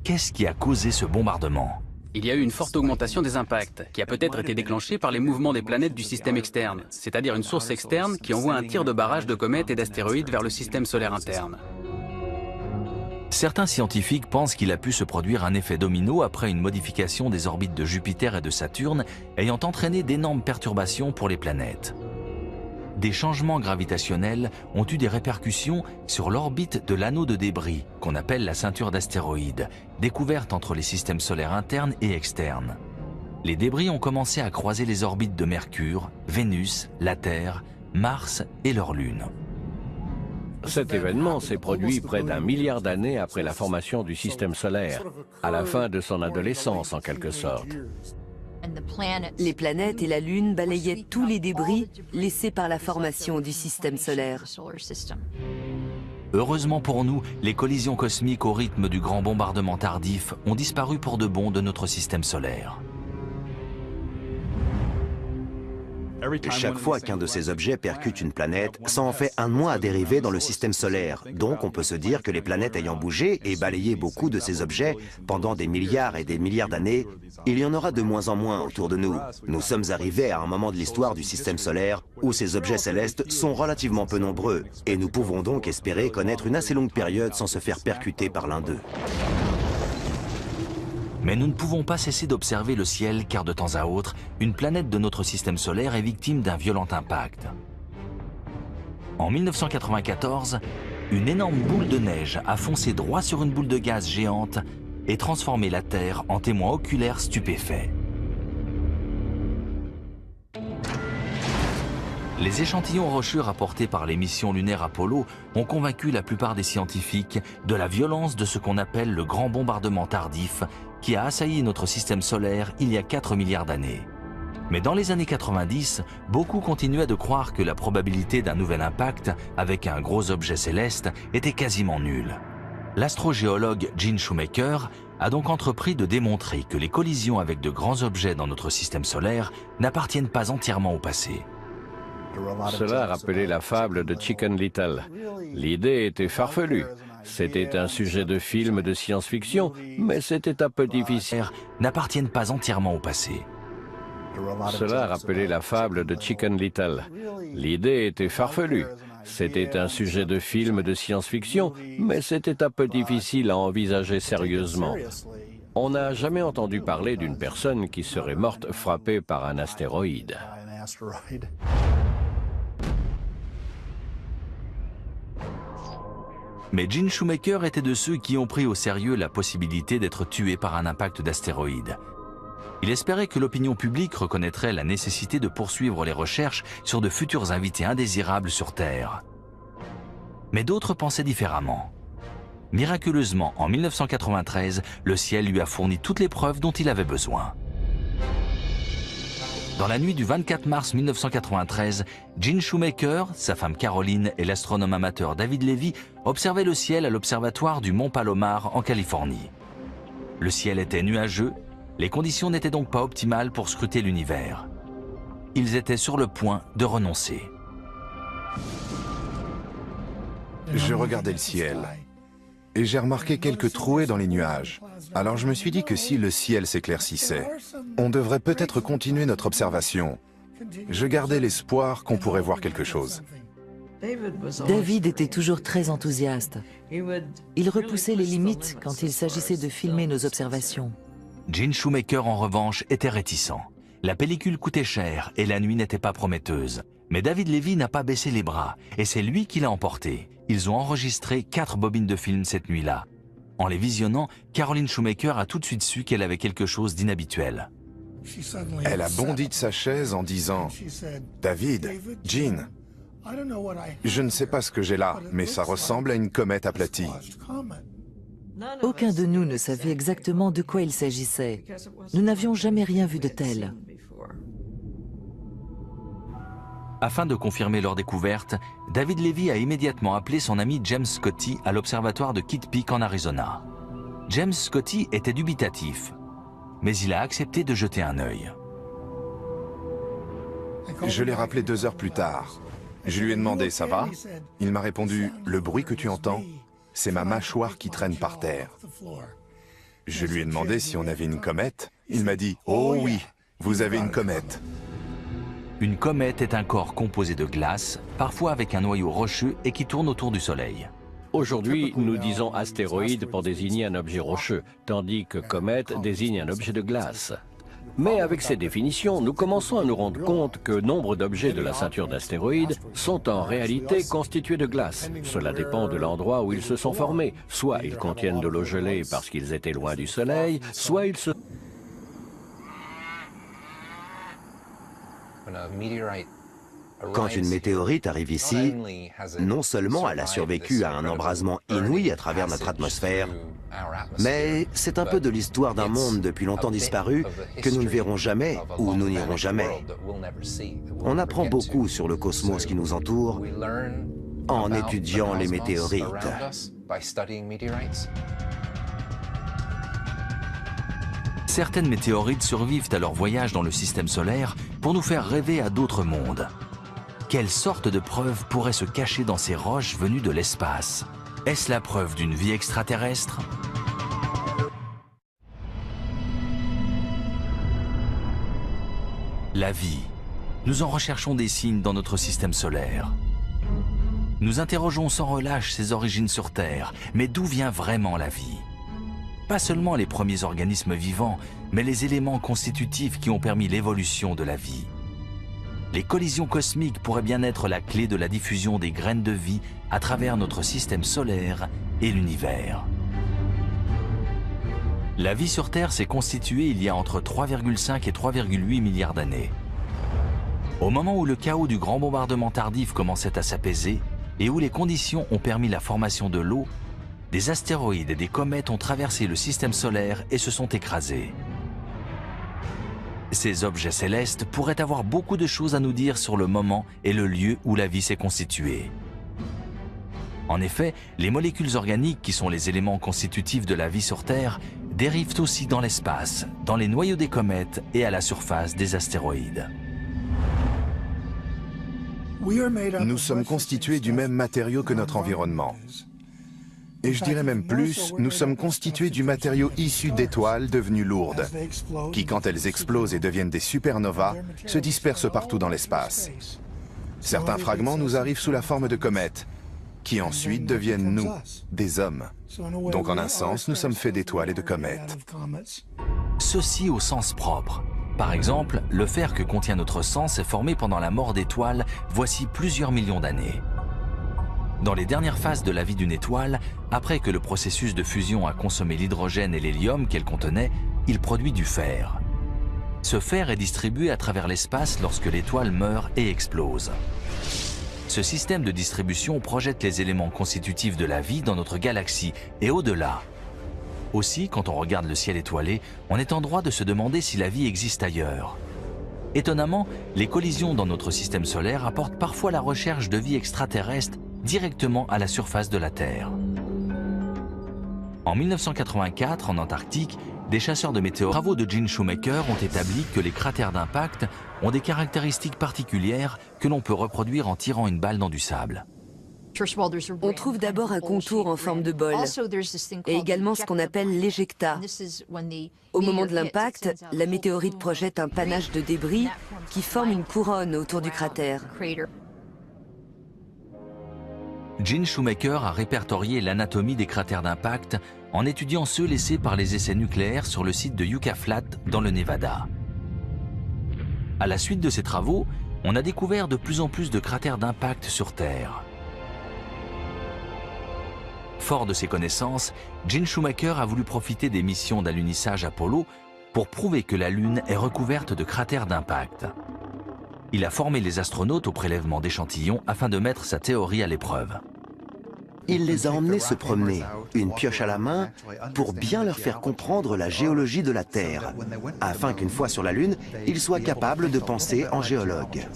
Qu'est-ce qui a causé ce bombardement? Il y a eu une forte augmentation des impacts, qui a peut-être été déclenchée par les mouvements des planètes du système externe, c'est-à-dire une source externe qui envoie un tir de barrage de comètes et d'astéroïdes vers le système solaire interne. Certains scientifiques pensent qu'il a pu se produire un effet domino après une modification des orbites de Jupiter et de Saturne, ayant entraîné d'énormes perturbations pour les planètes. Des changements gravitationnels ont eu des répercussions sur l'orbite de l'anneau de débris, qu'on appelle la ceinture d'astéroïdes, découverte entre les systèmes solaires internes et externes. Les débris ont commencé à croiser les orbites de Mercure, Vénus, la Terre, Mars et leur Lune. Cet événement s'est produit près d'1 milliard d'années après la formation du système solaire, à la fin de son adolescence en quelque sorte. Les planètes et la Lune balayaient tous les débris laissés par la formation du système solaire. Heureusement pour nous, les collisions cosmiques au rythme du grand bombardement tardif ont disparu pour de bon de notre système solaire. Chaque fois qu'un de ces objets percute une planète, ça en fait un de moins à dériver dans le système solaire. Donc on peut se dire que les planètes ayant bougé et balayé beaucoup de ces objets pendant des milliards et des milliards d'années, il y en aura de moins en moins autour de nous. Nous sommes arrivés à un moment de l'histoire du système solaire où ces objets célestes sont relativement peu nombreux, et nous pouvons donc espérer connaître une assez longue période sans se faire percuter par l'un d'eux. Mais nous ne pouvons pas cesser d'observer le ciel car de temps à autre, une planète de notre système solaire est victime d'un violent impact. En 1994, une énorme boule de neige a foncé droit sur une boule de gaz géante et transformé la Terre en témoin oculaire stupéfait. Les échantillons rocheux rapportés par les missions lunaires Apollo ont convaincu la plupart des scientifiques de la violence de ce qu'on appelle le grand bombardement tardif qui a assailli notre système solaire il y a 4 milliards d'années. Mais dans les années 90, beaucoup continuaient de croire que la probabilité d'un nouvel impact avec un gros objet céleste était quasiment nulle. L'astrogéologue Gene Shoemaker a donc entrepris de démontrer que les collisions avec de grands objets dans notre système solaire n'appartiennent pas entièrement au passé. Cela rappelait la fable de Chicken Little. L'idée était farfelue. C'était un sujet de film de science-fiction, mais c'était un peu difficile. N'appartiennent pas entièrement au passé. Cela rappelait la fable de Chicken Little. L'idée était farfelue. C'était un sujet de film de science-fiction, mais c'était un peu difficile à envisager sérieusement. On n'a jamais entendu parler d'une personne qui serait morte frappée par un astéroïde. Mais Gene Shoemaker était de ceux qui ont pris au sérieux la possibilité d'être tué par un impact d'astéroïde. Il espérait que l'opinion publique reconnaîtrait la nécessité de poursuivre les recherches sur de futurs invités indésirables sur Terre. Mais d'autres pensaient différemment. Miraculeusement, en 1993, le ciel lui a fourni toutes les preuves dont il avait besoin. Dans la nuit du 24 mars 1993, Gene Shoemaker, sa femme Caroline et l'astronome amateur David Levy observaient le ciel à l'observatoire du Mont Palomar en Californie. Le ciel était nuageux, les conditions n'étaient donc pas optimales pour scruter l'univers. Ils étaient sur le point de renoncer. Je regardais le ciel et j'ai remarqué quelques trouées dans les nuages. Alors je me suis dit que si le ciel s'éclaircissait, on devrait peut-être continuer notre observation. Je gardais l'espoir qu'on pourrait voir quelque chose. David était toujours très enthousiaste. Il repoussait les limites quand il s'agissait de filmer nos observations. Gene Shoemaker, en revanche, était réticent. La pellicule coûtait cher et la nuit n'était pas prometteuse. Mais David Levy n'a pas baissé les bras et c'est lui qui l'a emporté. Ils ont enregistré 4 bobines de film cette nuit-là. En les visionnant, Caroline Shoemaker a tout de suite su qu'elle avait quelque chose d'inhabituel. Elle a bondi de sa chaise en disant « David, Gene, je ne sais pas ce que j'ai là, mais ça ressemble à une comète aplatie. » Aucun de nous ne savait exactement de quoi il s'agissait. Nous n'avions jamais rien vu de tel. Afin de confirmer leur découverte, David Levy a immédiatement appelé son ami James Scotty à l'observatoire de Kitt Peak en Arizona. James Scotty était dubitatif, mais il a accepté de jeter un œil. Je l'ai rappelé 2 heures plus tard. Je lui ai demandé « ça va ?» Il m'a répondu « le bruit que tu entends, c'est ma mâchoire qui traîne par terre. » Je lui ai demandé si on avait une comète. Il m'a dit « oh oui, vous avez une comète. » Une comète est un corps composé de glace, parfois avec un noyau rocheux et qui tourne autour du Soleil. Aujourd'hui, nous disons astéroïde pour désigner un objet rocheux, tandis que comète désigne un objet de glace. Mais avec ces définitions, nous commençons à nous rendre compte que nombre d'objets de la ceinture d'astéroïdes sont en réalité constitués de glace. Cela dépend de l'endroit où ils se sont formés. Soit ils contiennent de l'eau gelée parce qu'ils étaient loin du Soleil, soit ils se... Quand une météorite arrive ici, non seulement elle a survécu à un embrasement inouï à travers notre atmosphère, mais c'est un peu de l'histoire d'un monde depuis longtemps disparu que nous ne verrons jamais ou nous n'irons jamais. On apprend beaucoup sur le cosmos qui nous entoure en étudiant les météorites. Certaines météorites survivent à leur voyage dans le système solaire pour nous faire rêver à d'autres mondes. Quelle sorte de preuve pourrait se cacher dans ces roches venues de l'espace? Est-ce la preuve d'une vie extraterrestre? La vie. Nous en recherchons des signes dans notre système solaire. Nous interrogeons sans relâche ses origines sur Terre, mais d'où vient vraiment la vie? Pas seulement les premiers organismes vivants, mais les éléments constitutifs qui ont permis l'évolution de la vie. Les collisions cosmiques pourraient bien être la clé de la diffusion des graines de vie à travers notre système solaire et l'univers. La vie sur Terre s'est constituée il y a entre 3,5 et 3,8 milliards d'années. Au moment où le chaos du grand bombardement tardif commençait à s'apaiser et où les conditions ont permis la formation de l'eau, des astéroïdes et des comètes ont traversé le système solaire et se sont écrasés. Ces objets célestes pourraient avoir beaucoup de choses à nous dire sur le moment et le lieu où la vie s'est constituée. En effet, les molécules organiques qui sont les éléments constitutifs de la vie sur Terre dérivent aussi dans l'espace, dans les noyaux des comètes et à la surface des astéroïdes. Nous sommes constitués du même matériau que notre environnement. Et je dirais même plus, nous sommes constitués du matériau issu d'étoiles devenues lourdes, qui, quand elles explosent et deviennent des supernovas, se dispersent partout dans l'espace. Certains fragments nous arrivent sous la forme de comètes, qui ensuite deviennent nous, des hommes. Donc en un sens, nous sommes faits d'étoiles et de comètes. Ceci au sens propre. Par exemple, le fer que contient notre sang s'est formé pendant la mort d'étoiles voici plusieurs millions d'années. Dans les dernières phases de la vie d'une étoile, après que le processus de fusion a consommé l'hydrogène et l'hélium qu'elle contenait, il produit du fer. Ce fer est distribué à travers l'espace lorsque l'étoile meurt et explose. Ce système de distribution projette les éléments constitutifs de la vie dans notre galaxie et au-delà. Aussi, quand on regarde le ciel étoilé, on est en droit de se demander si la vie existe ailleurs. Étonnamment, les collisions dans notre système solaire apportent parfois la recherche de vie extraterrestre directement à la surface de la Terre. En 1984, en Antarctique, des chasseurs de météorites, les travaux de Gene Shoemaker ont établi que les cratères d'impact ont des caractéristiques particulières que l'on peut reproduire en tirant une balle dans du sable. On trouve d'abord un contour en forme de bol et également ce qu'on appelle l'éjecta. Au moment de l'impact, la météorite projette un panache de débris qui forme une couronne autour du cratère. Gene Shoemaker a répertorié l'anatomie des cratères d'impact en étudiant ceux laissés par les essais nucléaires sur le site de Yucca Flat dans le Nevada. À la suite de ces travaux, on a découvert de plus en plus de cratères d'impact sur Terre. Fort de ses connaissances, Gene Shoemaker a voulu profiter des missions d'alunissage Apollo pour prouver que la Lune est recouverte de cratères d'impact. Il a formé les astronautes au prélèvement d'échantillons afin de mettre sa théorie à l'épreuve. Il les a emmenés se promener, une pioche à la main, pour bien leur faire comprendre la géologie de la Terre, afin qu'une fois sur la Lune, ils soient capables de penser en géologues.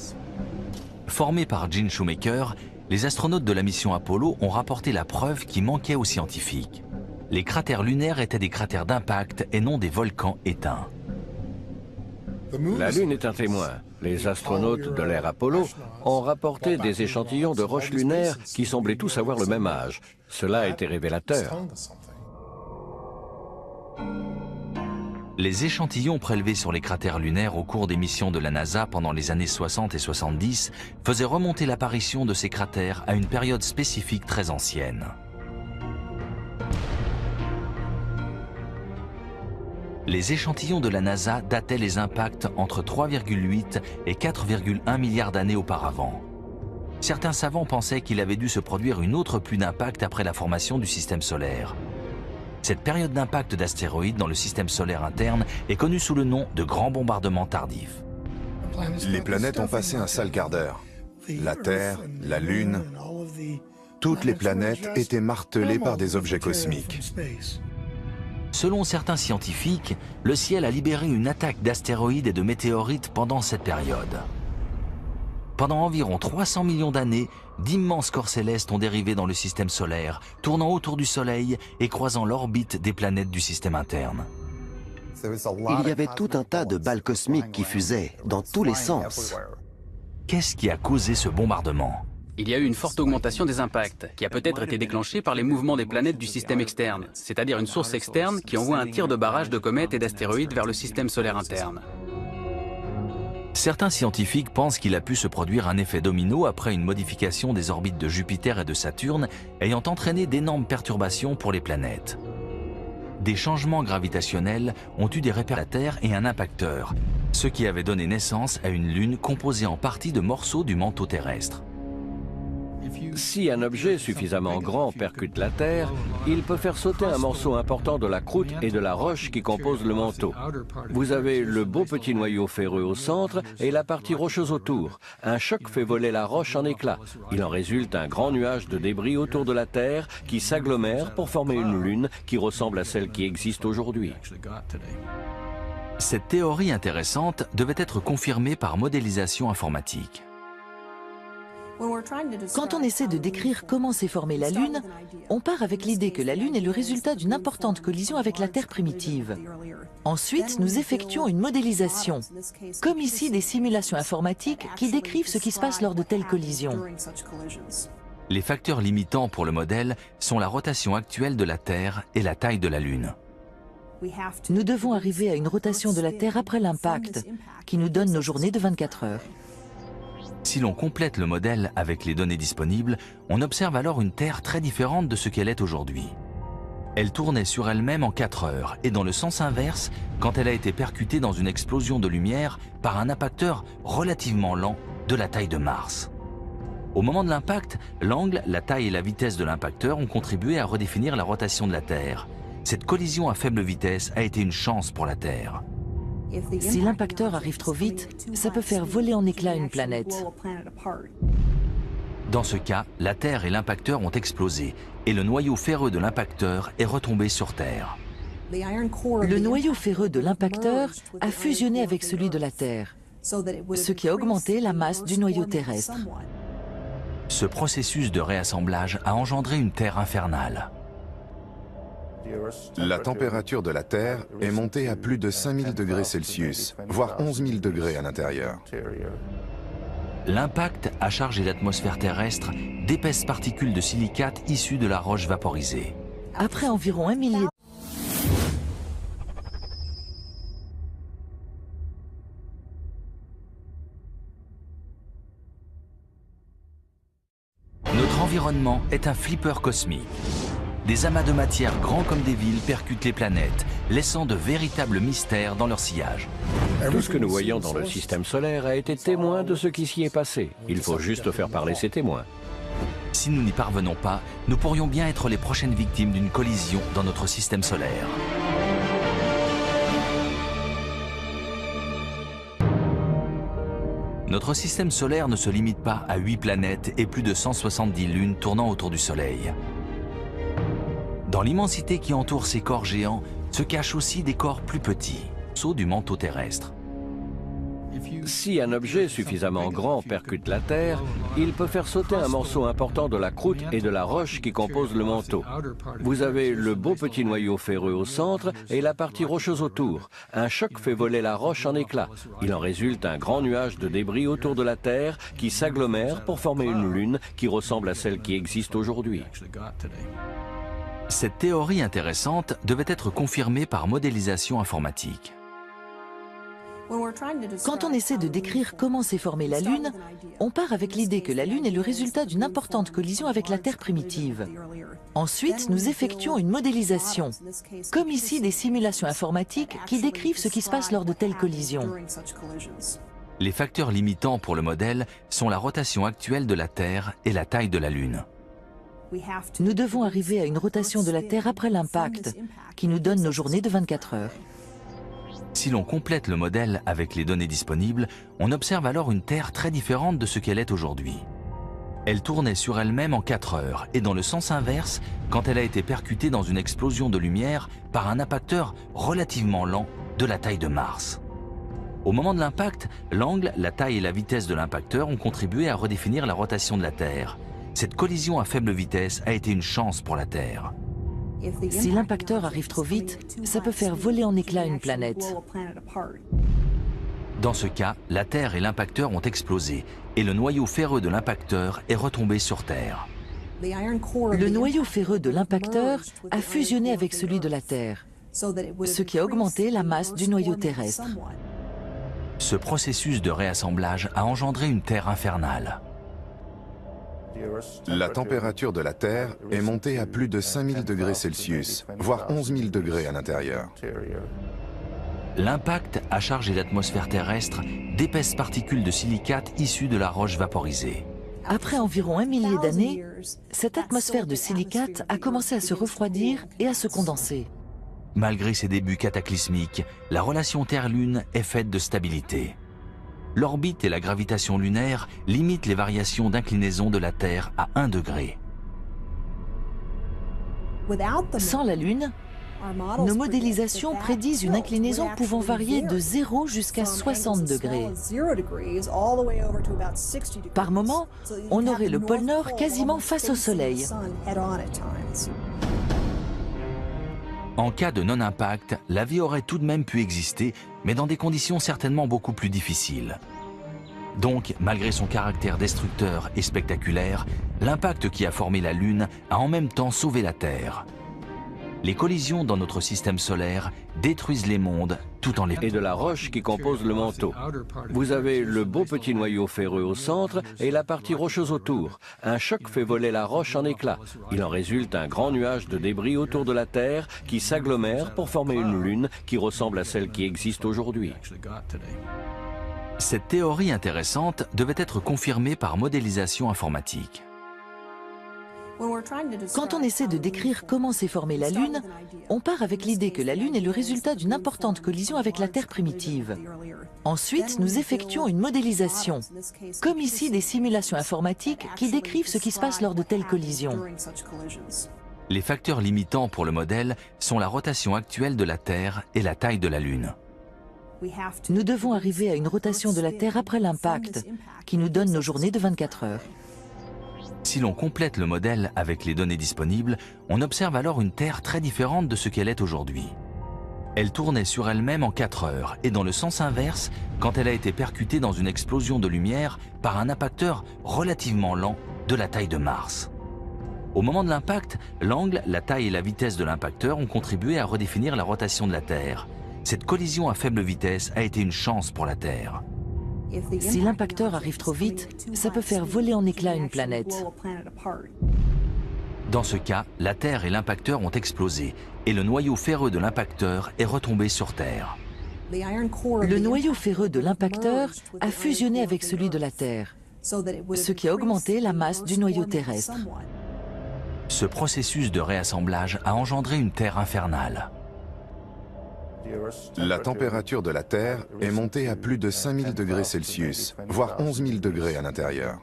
Formés par Gene Shoemaker, les astronautes de la mission Apollo ont rapporté la preuve qui manquait aux scientifiques. Les cratères lunaires étaient des cratères d'impact et non des volcans éteints. La Lune est un témoin. Les astronautes de l'ère Apollo ont rapporté des échantillons de roches lunaires qui semblaient tous avoir le même âge. Cela a été révélateur. Les échantillons prélevés sur les cratères lunaires au cours des missions de la NASA pendant les années 60 et 70 faisaient remonter l'apparition de ces cratères à une période spécifique très ancienne. Les échantillons de la NASA dataient les impacts entre 3,8 et 4,1 milliards d'années auparavant. Certains savants pensaient qu'il avait dû se produire une autre pluie d'impact après la formation du système solaire. Cette période d'impact d'astéroïdes dans le système solaire interne est connue sous le nom de grand bombardement tardif. Les planètes ont passé un sale quart d'heure. La Terre, la Lune, toutes les planètes étaient martelées par des objets cosmiques. Selon certains scientifiques, le ciel a libéré une attaque d'astéroïdes et de météorites pendant cette période. Pendant environ 300 millions d'années, d'immenses corps célestes ont dérivé dans le système solaire, tournant autour du Soleil et croisant l'orbite des planètes du système interne. Il y avait tout un tas de balles cosmiques qui fusaient, dans tous les sens. Qu'est-ce qui a causé ce bombardement ? Il y a eu une forte augmentation des impacts, qui a peut-être été déclenchée par les mouvements des planètes du système externe, c'est-à-dire une source externe qui envoie un tir de barrage de comètes et d'astéroïdes vers le système solaire interne. Certains scientifiques pensent qu'il a pu se produire un effet domino après une modification des orbites de Jupiter et de Saturne, ayant entraîné d'énormes perturbations pour les planètes. Des changements gravitationnels ont eu des répercuteurs et un impacteur, ce qui avait donné naissance à une Lune composée en partie de morceaux du manteau terrestre. Si un objet suffisamment grand percute la Terre, il peut faire sauter un morceau important de la croûte et de la roche qui compose le manteau. Vous avez le beau petit noyau ferreux au centre et la partie rocheuse autour. Un choc fait voler la roche en éclats. Il en résulte un grand nuage de débris autour de la Terre qui s'agglomère pour former une lune qui ressemble à celle qui existe aujourd'hui. Cette théorie intéressante devait être confirmée par modélisation informatique. Quand on essaie de décrire comment s'est formée la Lune, on part avec l'idée que la Lune est le résultat d'une importante collision avec la Terre primitive. Ensuite, nous effectuons une modélisation, comme ici des simulations informatiques qui décrivent ce qui se passe lors de telles collisions. Les facteurs limitants pour le modèle sont la rotation actuelle de la Terre et la taille de la Lune. Nous devons arriver à une rotation de la Terre après l'impact, qui nous donne nos journées de 24 heures. Si l'on complète le modèle avec les données disponibles, on observe alors une Terre très différente de ce qu'elle est aujourd'hui. Elle tournait sur elle-même en 4 heures et dans le sens inverse quand elle a été percutée dans une explosion de lumière par un impacteur relativement lent de la taille de Mars. Au moment de l'impact, l'angle, la taille et la vitesse de l'impacteur ont contribué à redéfinir la rotation de la Terre. Cette collision à faible vitesse a été une chance pour la Terre. Si l'impacteur arrive trop vite, ça peut faire voler en éclats une planète. Dans ce cas, la Terre et l'impacteur ont explosé et le noyau ferreux de l'impacteur est retombé sur Terre. Le noyau ferreux de l'impacteur a fusionné avec celui de la Terre, ce qui a augmenté la masse du noyau terrestre. Ce processus de réassemblage a engendré une Terre infernale. La température de la Terre est montée à plus de 5000 degrés Celsius, voire 11 000 degrés à l'intérieur. L'impact a chargé l'atmosphère terrestre d'épaisses particules de silicate issues de la roche vaporisée. Après environ 1 millier Notre environnement est un flipper cosmique. Des amas de matière grands comme des villes percutent les planètes, laissant de véritables mystères dans leur sillage. Tout ce que nous voyons dans le système solaire a été témoin de ce qui s'y est passé. Il faut juste faire parler ces témoins. Si nous n'y parvenons pas, nous pourrions bien être les prochaines victimes d'une collision dans notre système solaire. Notre système solaire ne se limite pas à 8 planètes et plus de 170 lunes tournant autour du Soleil. Dans l'immensité qui entoure ces corps géants se cachent aussi des corps plus petits, ceux du manteau terrestre. Si un objet suffisamment grand percute la Terre, il peut faire sauter un morceau important de la croûte et de la roche qui compose le manteau. Vous avez le beau petit noyau ferreux au centre et la partie rocheuse autour. Un choc fait voler la roche en éclats. Il en résulte un grand nuage de débris autour de la Terre qui s'agglomère pour former une lune qui ressemble à celle qui existe aujourd'hui. Cette théorie intéressante devait être confirmée par modélisation informatique. Quand on essaie de décrire comment s'est formée la Lune, on part avec l'idée que la Lune est le résultat d'une importante collision avec la Terre primitive. Ensuite, nous effectuons une modélisation, comme ici des simulations informatiques qui décrivent ce qui se passe lors de telles collisions. Les facteurs limitants pour le modèle sont la rotation actuelle de la Terre et la taille de la Lune. Nous devons arriver à une rotation de la Terre après l'impact, qui nous donne nos journées de 24 heures. Si l'on complète le modèle avec les données disponibles, on observe alors une Terre très différente de ce qu'elle est aujourd'hui. Elle tournait sur elle-même en 4 heures et dans le sens inverse quand elle a été percutée dans une explosion de lumière par un impacteur relativement lent de la taille de Mars. Au moment de l'impact, l'angle, la taille et la vitesse de l'impacteur ont contribué à redéfinir la rotation de la Terre. Cette collision à faible vitesse a été une chance pour la Terre. Si l'impacteur arrive trop vite, ça peut faire voler en éclats une planète. Dans ce cas, la Terre et l'impacteur ont explosé et le noyau ferreux de l'impacteur est retombé sur Terre. Le noyau ferreux de l'impacteur a fusionné avec celui de la Terre, ce qui a augmenté la masse du noyau terrestre. Ce processus de réassemblage a engendré une Terre infernale. La température de la Terre est montée à plus de 5000 degrés Celsius, voire 11 000 degrés à l'intérieur. L'impact a chargé l'atmosphère terrestre d'épaisses particules de silicate issues de la roche vaporisée. Après environ 1 millier d'années, cette atmosphère de silicate a commencé à se refroidir et à se condenser. Malgré ses débuts cataclysmiques, la relation Terre-Lune est faite de stabilité. L'orbite et la gravitation lunaire limitent les variations d'inclinaison de la Terre à 1 degré. Sans la Lune, nos modélisations prédisent une inclinaison pouvant varier de 0 jusqu'à 60 degrés. Par moment, on aurait le pôle Nord quasiment face au Soleil. En cas de non-impact, la vie aurait tout de même pu exister, mais dans des conditions certainement beaucoup plus difficiles. Donc, malgré son caractère destructeur et spectaculaire, l'impact qui a formé la Lune a en même temps sauvé la Terre. Les collisions dans notre système solaire détruisent les mondes tout en les... Et de la roche qui compose le manteau. Vous avez le beau petit noyau ferreux au centre et la partie rocheuse autour. Un choc fait voler la roche en éclats. Il en résulte un grand nuage de débris autour de la Terre qui s'agglomère pour former une lune qui ressemble à celle qui existe aujourd'hui. Cette théorie intéressante devait être confirmée par modélisation informatique. Quand on essaie de décrire comment s'est formée la Lune, on part avec l'idée que la Lune est le résultat d'une importante collision avec la Terre primitive. Ensuite, nous effectuons une modélisation, comme ici des simulations informatiques qui décrivent ce qui se passe lors de telles collisions. Les facteurs limitants pour le modèle sont la rotation actuelle de la Terre et la taille de la Lune. Nous devons arriver à une rotation de la Terre après l'impact, qui nous donne nos journées de 24 heures. Si l'on complète le modèle avec les données disponibles, on observe alors une Terre très différente de ce qu'elle est aujourd'hui. Elle tournait sur elle-même en 4 heures et dans le sens inverse quand elle a été percutée dans une explosion de lumière par un impacteur relativement lent de la taille de Mars. Au moment de l'impact, l'angle, la taille et la vitesse de l'impacteur ont contribué à redéfinir la rotation de la Terre. Cette collision à faible vitesse a été une chance pour la Terre. Si l'impacteur arrive trop vite, ça peut faire voler en éclats une planète. Dans ce cas, la Terre et l'impacteur ont explosé et le noyau ferreux de l'impacteur est retombé sur Terre. Le noyau ferreux de l'impacteur a fusionné avec celui de la Terre, ce qui a augmenté la masse du noyau terrestre. Ce processus de réassemblage a engendré une Terre infernale. La température de la Terre est montée à plus de 5000 degrés Celsius, voire 11 000 degrés à l'intérieur.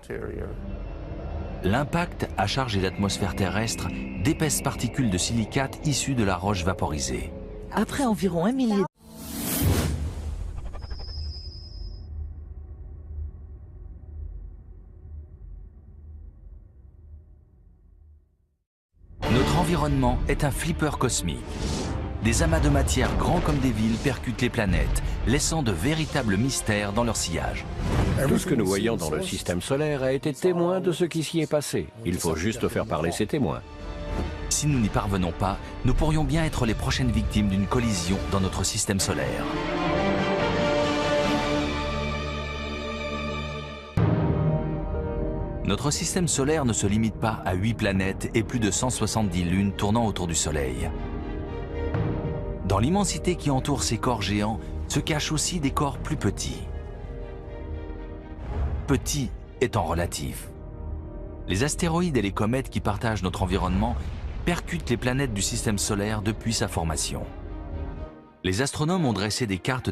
L'impact a chargé l'atmosphère terrestre d'épaisses particules de silicate issues de la roche vaporisée. Après environ 1 millier Notre environnement est un flipper cosmique. Des amas de matière grands comme des villes percutent les planètes, laissant de véritables mystères dans leur sillage. Tout ce que nous voyons dans le système solaire a été témoin de ce qui s'y est passé. Il faut juste faire parler ces témoins. Si nous n'y parvenons pas, nous pourrions bien être les prochaines victimes d'une collision dans notre système solaire. Notre système solaire ne se limite pas à 8 planètes et plus de 170 lunes tournant autour du Soleil. Dans l'immensité qui entoure ces corps géants se cachent aussi des corps plus petits. Petits étant relatif. Les astéroïdes et les comètes qui partagent notre environnement percutent les planètes du système solaire depuis sa formation. Les astronomes ont dressé des cartes